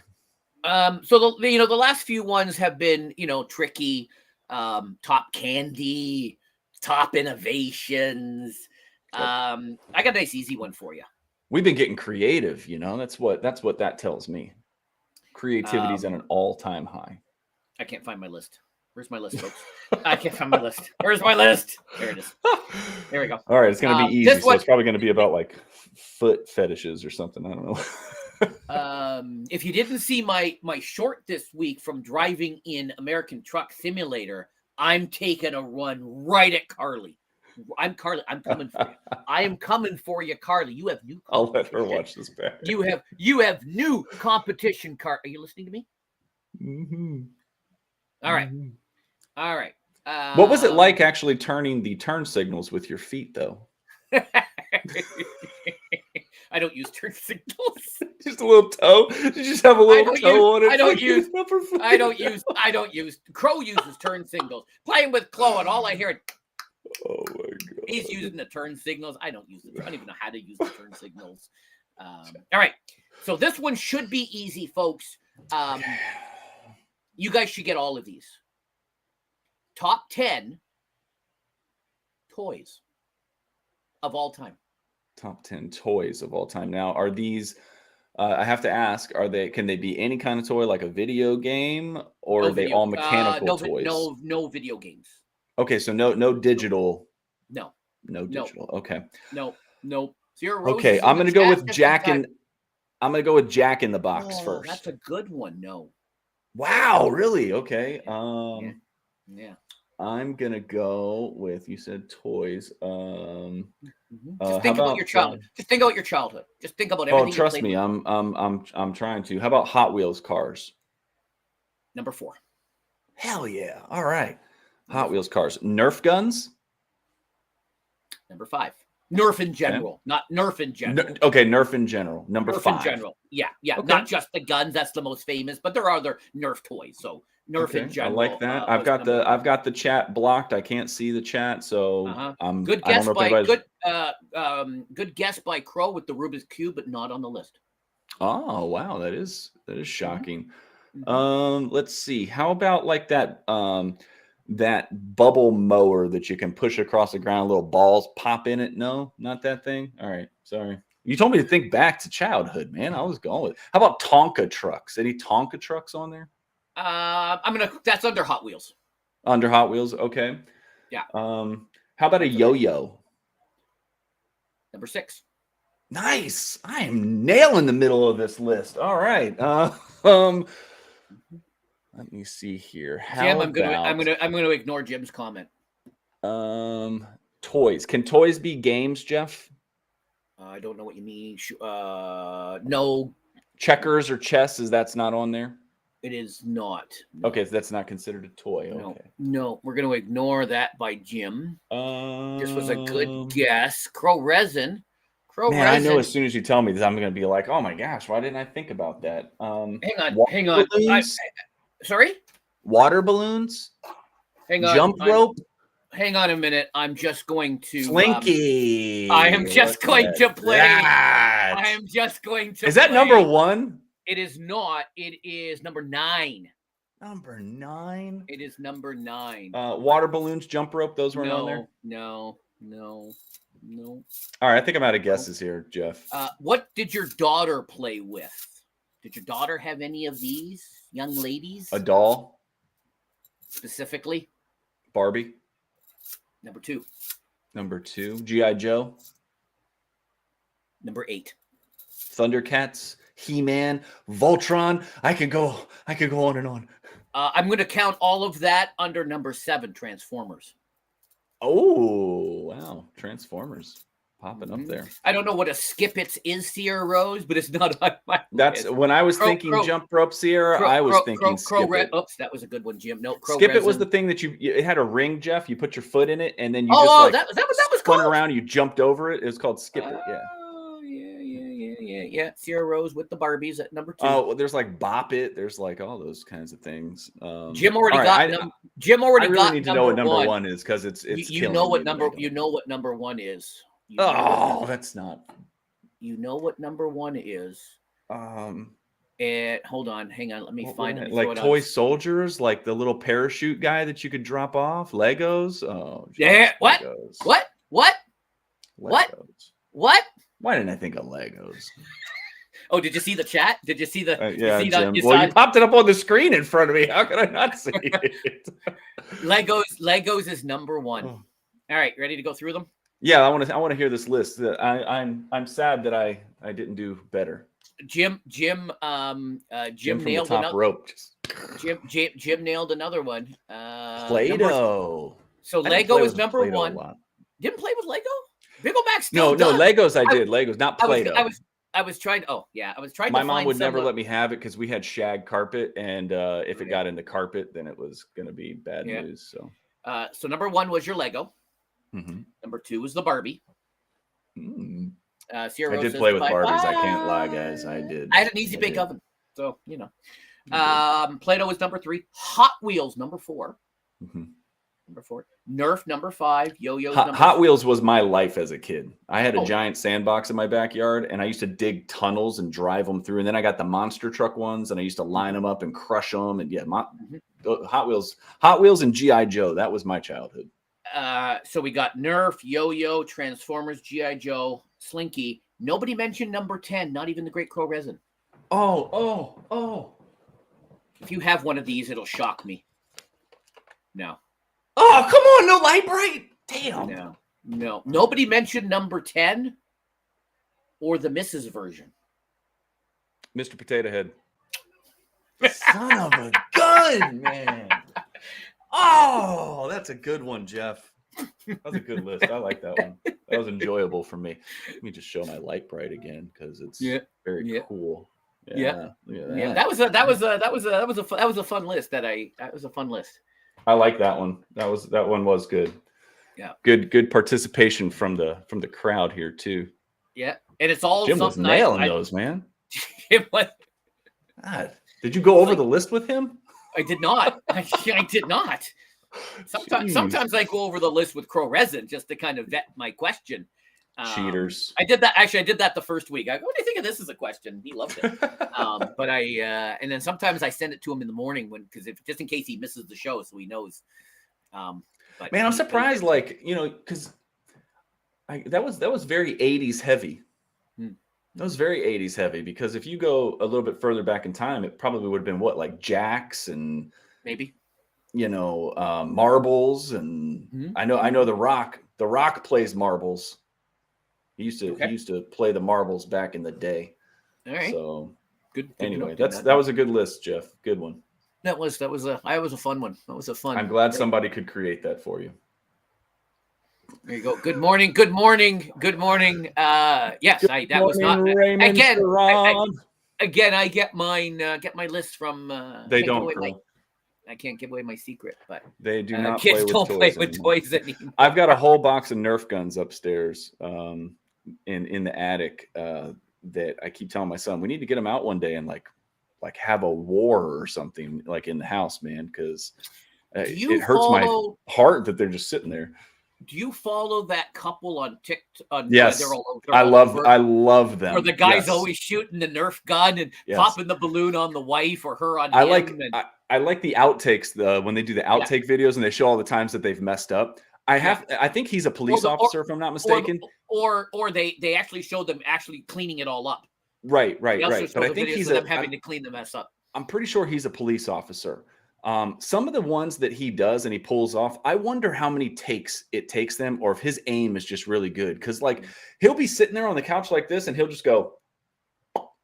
S1: So the last few ones have been, tricky, top candy, top innovations. I got a nice easy one for you.
S2: We've been getting creative, that's what that tells me. Creativity's at an all-time high.
S1: I can't find my list. Where's my list, folks? I can't find my list. Where's my list? There it is. There we go.
S2: All right, it's going to be easy. So it's probably going to be about like foot fetishes or something. I don't
S1: know. If you didn't see my short this week from driving in American Truck Simulator, I'm taking a run right at Carly. I'm Carly. I'm coming for you. I am coming for you, Carly. You have new.
S2: I'll let her watch this back.
S1: You have new competition, Are you listening to me?
S2: Mm-hmm.
S1: All right. All right.
S2: What was it like actually turning the turn signals with your feet, though?
S1: I don't use turn signals.
S2: Just a little toe. You just have a little toe on it.
S1: I don't use. Crow uses turn signals. Playing with Chloe, and all I hear.
S2: Oh my god.
S1: He's using the turn signals. I don't use them. I don't even know how to use the turn signals. All right. So this one should be easy, folks. You guys should get all of these. Top 10 toys of all time.
S2: Top 10 toys of all time. Now, are these, I have to ask, can they be any kind of toy, like a video game, or are they all mechanical toys?
S1: No video games.
S2: Okay, so no digital.
S1: No
S2: digital. Okay.
S1: No.
S2: Okay, I'm gonna go with Jack in the Box first.
S1: That's a good one. No.
S2: Wow, really? Okay.
S1: Yeah.
S2: I'm gonna go with, you said toys.
S1: Just think about your childhood. Just think about your childhood. Just think about everything.
S2: Oh, trust me, I'm trying to. How about Hot Wheels cars?
S1: Number 4.
S2: Hell yeah! All right, Hot Wheels cars. Nerf guns.
S1: Number 5. Nerf in general, not Nerf in general.
S2: Okay, Nerf in general. Number 5.
S1: Nerf in general. Yeah. Okay. Not just the guns. That's the most famous, but there are other Nerf toys. So Nerf in general.
S2: I like that. I've got the chat blocked. I can't see the chat, so
S1: good guess by Crow with the Rubik's Cube, but not on the list.
S2: Oh wow, that is shocking. Let's see. How about like that bubble mower that you can push across the ground, little balls pop in it? No, not that thing. All right, sorry. You told me to think back to childhood, man. I was going with. How about Tonka trucks? Any Tonka trucks on there?
S1: That's under Hot Wheels.
S2: Under Hot Wheels, okay.
S1: Yeah.
S2: How about a yo-yo?
S1: Number 6.
S2: Nice. I am nailing the middle of this list. All right. Let me see here.
S1: Jim, I'm gonna ignore Jim's comment.
S2: Toys. Can toys be games, Jeff?
S1: I don't know what you mean. No.
S2: Checkers or chess, that's not on there?
S1: It is not. No.
S2: Okay, so that's not considered a toy. Okay.
S1: No, we're going to ignore that by Jim. This was a good guess. Crow resin.
S2: I know as soon as you tell me this, I'm going to be like, oh my gosh, why didn't I think about that?
S1: Hang on. Sorry?
S2: Water balloons?
S1: Hang on.
S2: Jump rope?
S1: Hang on a minute. I'm just going to...
S2: Slinky.
S1: I am just going to play. I am just going to
S2: Is that number 1?
S1: It is not. It is number 9.
S2: Number 9?
S1: It is number 9.
S2: Water balloons, jump rope, those weren't on there?
S1: No.
S2: All right, I think I'm out of guesses here, Jeff.
S1: What did your daughter play with? Did your daughter have any of these, young ladies?
S2: A doll?
S1: Specifically?
S2: Barbie?
S1: Number 2.
S2: Number 2. G.I. Joe?
S1: Number 8.
S2: Thundercats? He-Man? Voltron? I could go on and on.
S1: I'm going to count all of that under number 7, Transformers.
S2: Oh, wow. Transformers popping up there.
S1: I don't know what a Skip-Its is, Sierra Rose, but it's not on my
S2: list. When I was thinking jump rope, Sierra, I was thinking Skip-It.
S1: Oops, that was a good one, Jim. No,
S2: Skip-It was the thing that it had a ring, Jeff. You put your foot in it, and then you
S1: that was
S2: spun around. You jumped over it. It was called Skip-It.
S1: Yeah. Sierra Rose with the Barbies at number 2.
S2: Oh, well, there's like Bop It. There's like all those kinds of things.
S1: Jim already got. Jim already got.
S2: I really need to know what number 1 is because it's.
S1: You know what number. You know what number 1 is.
S2: That's not.
S1: You know what number 1 is. And hold on, hang on. Let me find it.
S2: Like toy soldiers, like the little parachute guy that you could drop off. Legos. Oh, geez,
S1: yeah. What?
S2: Legos.
S1: What?
S2: Why didn't I think of Legos?
S1: Oh, did you see the chat? Did you see the?
S2: Jim. You popped it up on the screen in front of me. How could I not see it?
S1: Legos is number 1. All right, ready to go through them?
S2: Yeah, I want to hear this list. I'm sad that I didn't do better.
S1: Jim nailed
S2: the top rope.
S1: Jim nailed another one.
S2: Play-Doh.
S1: So Lego is number 1. Didn't play with Lego? Big ol' Max.
S2: No, Legos I did. Legos, not Play-Doh.
S1: I was trying. Oh yeah, I was trying.
S2: My mom would never let me have it because we had shag carpet, and if it got in the carpet, then it was going to be bad news. So
S1: So number 1 was your Lego.
S2: Mm-hmm.
S1: Number 2 was the Barbie.
S2: Sierra I did play with Barbies. I can't lie, guys. I did.
S1: I had an easy bake oven, so Play-Doh was number 3. Hot Wheels number 4. Mm-hmm. Number 4. Nerf number 5. Yo-Yo's
S2: Hot Wheels was my life as a kid. I had a giant sandbox in my backyard, and I used to dig tunnels and drive them through. And then I got the monster truck ones, and I used to line them up and crush them. And Hot Wheels and G.I. Joe. That was my childhood.
S1: So we got Nerf, Yo-Yo, Transformers, G.I. Joe, Slinky. Nobody mentioned number 10, not even the Great Crow Resin.
S2: Oh.
S1: If you have one of these, it'll shock me. No.
S2: Oh, come on, no light bright. Damn.
S1: No. Nobody mentioned number 10 or the Mrs. version.
S2: Mr. Potato Head. Son of a gun, man. Oh, that's a good one, Jeff. That's a good list. I like that one. That was enjoyable for me. Let me just show my light bright again because it's very cool.
S1: Yeah. That was a fun list. That was a fun list.
S2: I like that one. That one was good.
S1: Yeah.
S2: Good participation from the crowd here too.
S1: Yeah. And it's all
S2: Jim was nailing those, man. God. Did you go over the list with him?
S1: I did not. I did not. Sometimes I go over the list with Crow Resin just to kind of vet my question.
S2: Cheaters.
S1: I did that. Actually, I did that the first week. I go, what do you think of this as a question? He loved it. But and then sometimes I send it to him in the morning just in case he misses the show, so he knows. But
S2: man, I'm surprised, because that was very 80s heavy. That was very 80s heavy because if you go a little bit further back in time, it probably would have been like Jacks and
S1: maybe,
S2: marbles and I know The Rock plays marbles. He used to play the marbles back in the day.
S1: All right.
S2: So
S1: good.
S2: Anyway, that was a good list, Jeff. Good one.
S1: That was a fun one. That was a fun.
S2: I'm glad somebody could create that for you.
S1: There you go. Good morning. Good morning. Good morning. Yes, that was not
S2: Raymond
S1: again. I get mine. Get my list from.
S2: They don't.
S1: I can't give away my secret, but
S2: they do not.
S1: Kids
S2: play
S1: don't play with toys anymore.
S2: I've got a whole box of Nerf guns upstairs, in the attic. That I keep telling my son we need to get them out one day and like have a war or something like in the house, man, because it hurts my heart that they're just sitting there.
S1: Do you follow that couple on TikTok?
S2: Yes, I love them.
S1: Where the guy's always shooting the Nerf gun and popping the balloon on the wife or her on him.
S2: I like the outtakes when they do the outtake videos and they show all the times that they've messed up. I think he's a police officer, if I'm not mistaken.
S1: Or they actually show them actually cleaning it all up.
S2: Right. But I think he's
S1: having to clean the mess up.
S2: I'm pretty sure he's a police officer. Some of the ones that he does and he pulls off, I wonder how many takes it takes them, or if his aim is just really good. Because he'll be sitting there on the couch like this, and he'll just go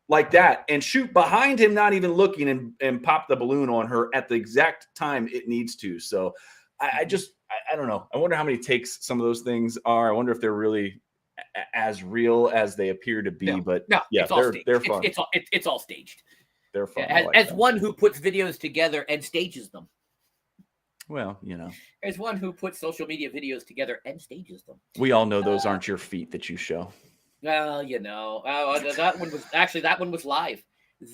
S2: like that and shoot behind him, not even looking, and pop the balloon on her at the exact time it needs to. So I don't know. I wonder how many takes some of those things are. I wonder if they're really as real as they appear to be. They're fun.
S1: It's all staged.
S2: They're fun.
S1: As one who puts videos together and stages them.
S2: Well,
S1: as one who puts social media videos together and stages them.
S2: We all know those aren't your feet that you show.
S1: Well, that one was live.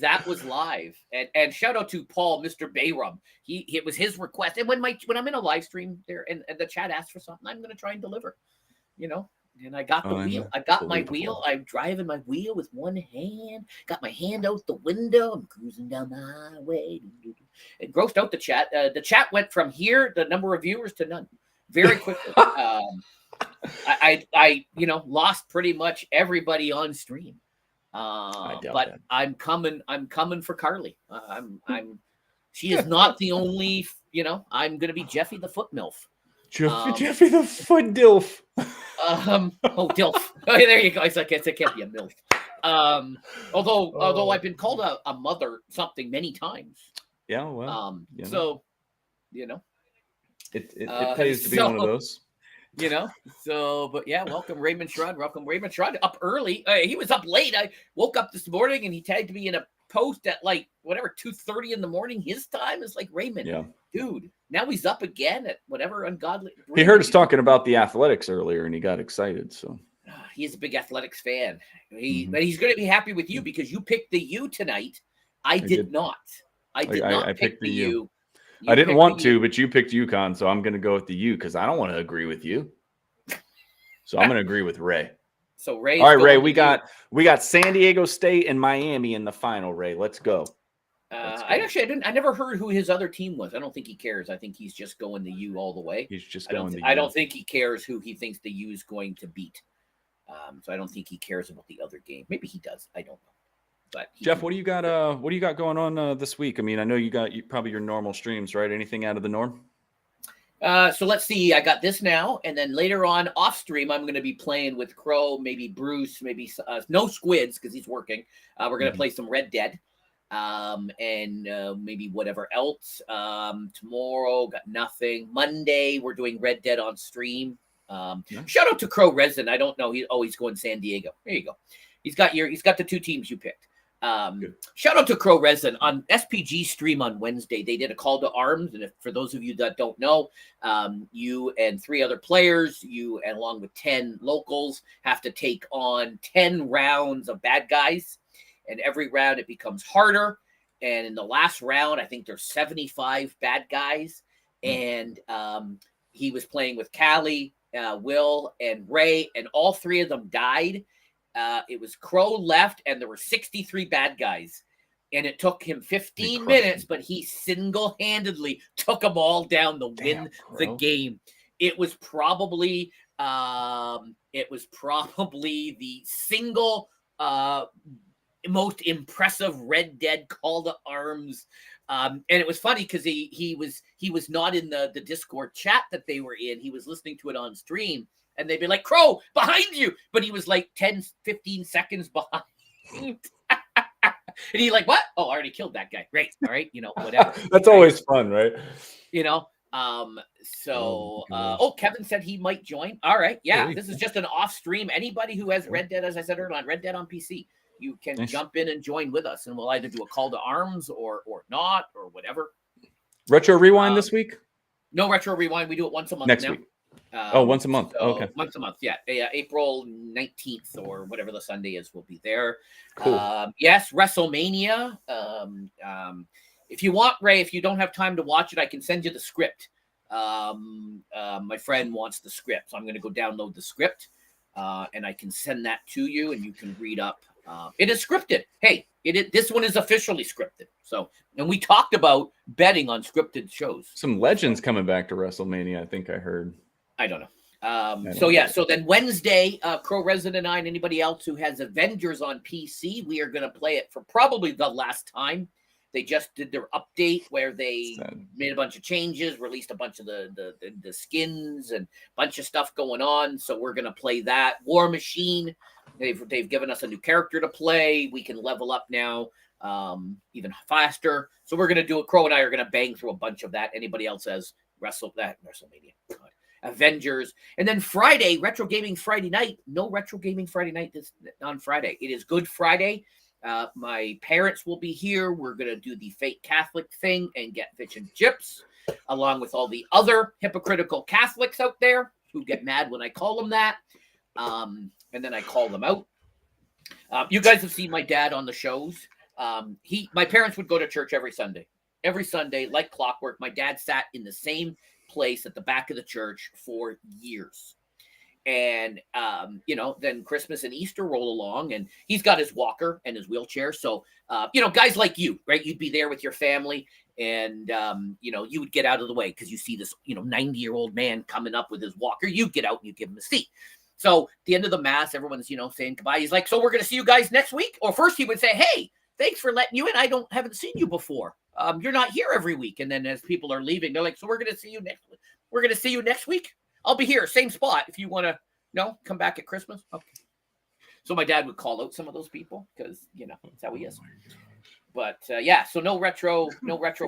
S1: That was live. And shout out to Paul, Mr. Bayrum. It was his request. And when I'm in a live stream there and the chat asks for something, I'm going to try and deliver. And I got the wheel. I got my wheel. I'm driving my wheel with one hand. Got my hand out the window. I'm cruising down the highway. It grossed out the chat. The chat went from here, the number of viewers, to none very quickly. I lost pretty much everybody on stream. But I'm coming for Carly. She is not the only. I'm going to be Jeffy the Foot MILF.
S2: Jeffy the Foot DILF.
S1: DILF. Oh, there you go. I guess it can't be a MILF. Although I've been called a mother something many times.
S2: Yeah, well.
S1: So,
S2: it pays to be one of those.
S1: But yeah, welcome Raymond Shrud. Up early. He was up late. I woke up this morning and he tagged me in a post at 2:30 in the morning. His time is like, Raymond, dude, now he's up again at whatever ungodly.
S2: He heard us talking about the Athletics earlier, and he got excited. So
S1: he's a big Athletics fan. But he's going to be happy with you because you picked the U tonight. I did not. I did not pick the U.
S2: I didn't want to, but you picked UConn, so I'm going to go with the U because I don't want to agree with you. So I'm going to agree with Ray.
S1: So Ray.
S2: All right, Ray. We got San Diego State and Miami in the final. Ray, let's go.
S1: I never heard who his other team was. I don't think he cares. I think he's just going the U all the way.
S2: He's just going the U.
S1: I don't think he cares who he thinks the U is going to beat. So I don't think he cares about the other game. Maybe he does. I don't know. But
S2: Jeff, what do you got? What do you got going on this week? I mean, I know you got probably your normal streams, right? Anything out of the norm?
S1: So let's see. I got this now, and then later on off stream, I'm going to be playing with Crow, maybe Bruce, maybe no Squids because he's working. We're going to play some Red Dead, and maybe whatever else. Tomorrow, got nothing. Monday, we're doing Red Dead on stream. Shout out to Crow Resin. I don't know. He's going San Diego. There you go. He's got the two teams you picked. Shout out to Crow Resin on SPG stream on Wednesday. They did a call to arms, and for those of you that don't know, you and 3 other players, you and along with 10 locals, have to take on 10 rounds of bad guys, and every round it becomes harder. And in the last round, I think there's 75 bad guys, and he was playing with Callie, Will, and Ray, and all 3 of them died. It was Crow left, and there were 63 bad guys. And it took him 15 minutes, but he single-handedly took them all down to win the game. It was probably the single most impressive Red Dead call to arms. And it was funny because he was not in the Discord chat that they were in. He was listening to it on stream. And they'd be like, Crow, behind you. But he was like 10, 15 seconds behind. And he like, what? Oh, I already killed that guy. Great. All right. Whatever.
S2: That's always fun, right?
S1: Kevin said he might join. All right. Yeah. This is just an off stream. Anybody who has Red Dead, as I said earlier, on Red Dead on PC, you can jump in and join with us. And we'll either do a call to arms or not or whatever.
S2: Retro Rewind this week?
S1: No Retro Rewind. We do it once a month
S2: next
S1: now.
S2: Week. Once a month. Okay.
S1: Once a month. Yeah. April 19th or whatever the Sunday is, we'll be there.
S2: Cool.
S1: Yes. WrestleMania. If you want, Ray, if you don't have time to watch it, I can send you the script. My friend wants the script, so I'm going to go download the script, and I can send that to you, and you can read up. It is scripted. Hey, this one is officially scripted. So, and we talked about betting on scripted shows.
S2: Some legends coming back to WrestleMania, I think I heard.
S1: I don't know. So then Wednesday, Crow Resident and I and anybody else who has Avengers on PC, we are going to play it for probably the last time. They just did their update where they made a bunch of changes, released a bunch of the skins and a bunch of stuff going on. So we're going to play that. War Machine, they've given us a new character to play. We can level up now even faster. So we're going to do it. Crow and I are going to bang through a bunch of that. Anybody else has WrestleMania? God. Avengers. And then Friday, Retro Gaming Friday night. No Retro Gaming Friday night on Friday. It is Good Friday. My parents will be here. We're going to do the fake Catholic thing and get fish and chips, along with all the other hypocritical Catholics out there who get mad when I call them that. And then I call them out. You guys have seen my dad on the shows. My parents would go to church every Sunday. Every Sunday, like clockwork. My dad sat in the same place at the back of the church for years. And, then Christmas and Easter roll along, and he's got his walker and his wheelchair. So, guys like you, right? You'd be there with your family, and, you would get out of the way because you see this, 90-year-old man coming up with his walker. You get out and you give him a seat. So at the end of the Mass, everyone's, saying goodbye. He's like, so we're going to see you guys next week? Or first he would say, hey, thanks for letting you in. I haven't seen you before. You're not here every week. And then as people are leaving, they're like, so we're going to see you next week. We're going to see you next week. I'll be here, same spot. If you want to, come back at Christmas. Okay. So my dad would call out some of those people because, that's how he is. But so no retro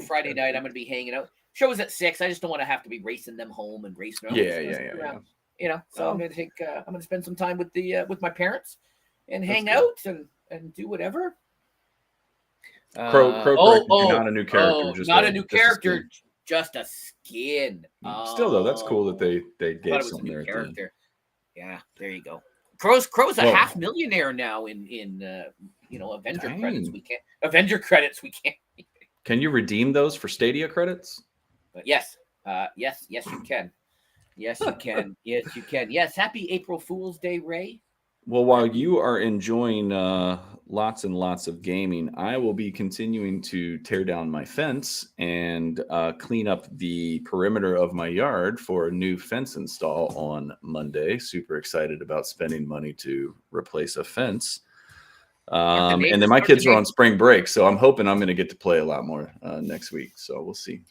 S1: Friday night. I'm going to be hanging out. Show is at 6. I just don't want to have to be racing them home and racing around.
S2: Yeah.
S1: So I'm going to spend some time with my parents and hang out and do whatever.
S2: Crow, not a new character.
S1: Not a new character. just a skin.
S2: Still though, that's cool that they gave something there
S1: character. Yeah, there you go. Crow's a half millionaire now in Avenger credits. Avenger credits we can't.
S2: Can you redeem those for Stadia credits?
S1: Yes. Yes, you can. Yes, you can. Yes, you can. Yes, happy April Fool's Day, Ray.
S2: Well, while you are enjoying lots and lots of gaming, I will be continuing to tear down my fence and clean up the perimeter of my yard for a new fence install on Monday. Super excited about spending money to replace a fence. And then my kids are on spring break, so I'm hoping I'm going to get to play a lot more next week. So we'll see.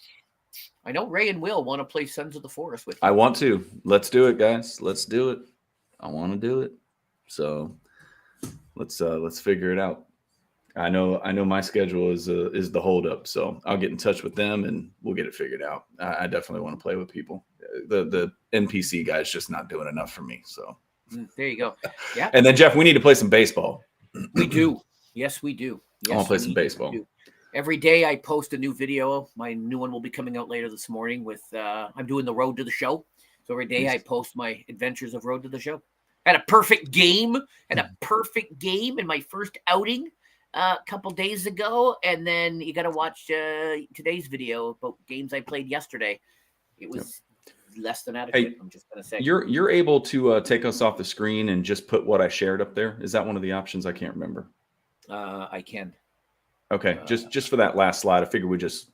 S1: I know Ray and Will want to play Sons of the Forest with you.
S2: I want to. Let's do it, guys. Let's do it. I want to do it. So let's figure it out. I know my schedule is the holdup, so I'll get in touch with them and we'll get it figured out. I definitely want to play with people. The NPC guy's just not doing enough for me. So
S1: there you go. Yeah.
S2: And then Jeff, we need to play some baseball.
S1: We do. Yes, we do. Yes,
S2: I want to play some baseball.
S1: Every day I post a new video. My new one will be coming out later this morning with I'm doing the Road to the Show. So every day I post my adventures of Road to the Show. Had a perfect game in my first outing a couple days ago. And then you got to watch today's video about games I played yesterday. It was less than adequate.
S2: Hey,
S1: I'm just going to say.
S2: You're able to take us off the screen and just put what I shared up there. Is that one of the options? I can't remember.
S1: I can.
S2: Okay. Just for that last slide. I figure we'll just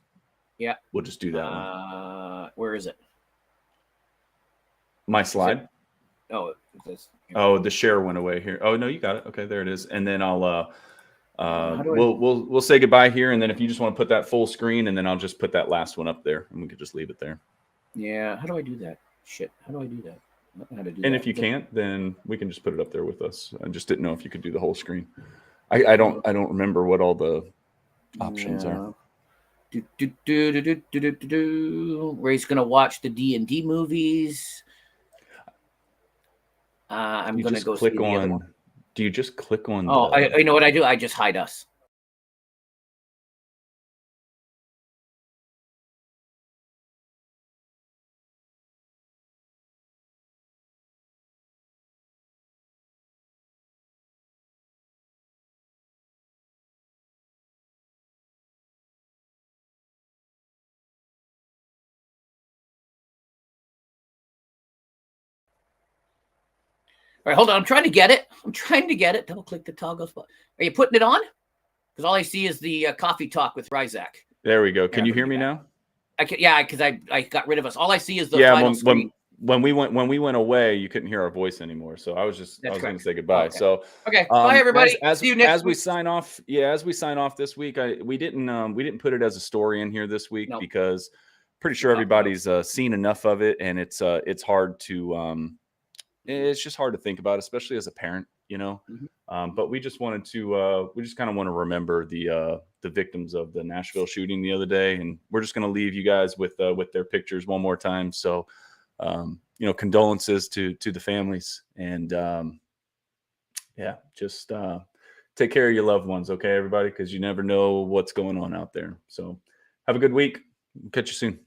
S2: do that one.
S1: Where is it?
S2: My slide.
S1: Oh,
S2: the share went away here. Oh no, you got it. Okay, there it is. And then I'll we'll say goodbye here, and then if you just want to put that full screen, and then I'll just put that last one up there, and we could just leave it there.
S1: Yeah. How do I do that? Shit. How do I do that? I don't know how to do
S2: and
S1: that.
S2: If you can't, then we can just put it up there with us. I just didn't know if you could do the whole screen. I don't remember what all the options are.
S1: Ray's gonna watch the D&D movies. I'm going to go
S2: click on. Do you just click on?
S1: I know what I do. I just hide us. All right, hold on. I'm trying to get it. Double click the toggle spot. Are you putting it on? Because all I see is the coffee talk with Ryzak.
S2: There we go. Can you hear me now?
S1: I can. Yeah, because I got rid of us. All I see is the final screen.
S2: When we went away, you couldn't hear our voice anymore. So I was going to say goodbye.
S1: Okay.
S2: So
S1: bye everybody.
S2: See
S1: you next week.
S2: We sign off. Yeah, as we sign off this week, we didn't put it as a story in here this week because pretty sure everybody's seen enough of it, and it's hard to it's just hard to think about, especially as a parent, But we just wanted to we just kind of want to remember the victims of the Nashville shooting the other day, and we're just going to leave you guys with their pictures one more time. So condolences to the families, and just take care of your loved ones, okay, everybody, because you never know what's going on out there. So have a good week. Catch you soon.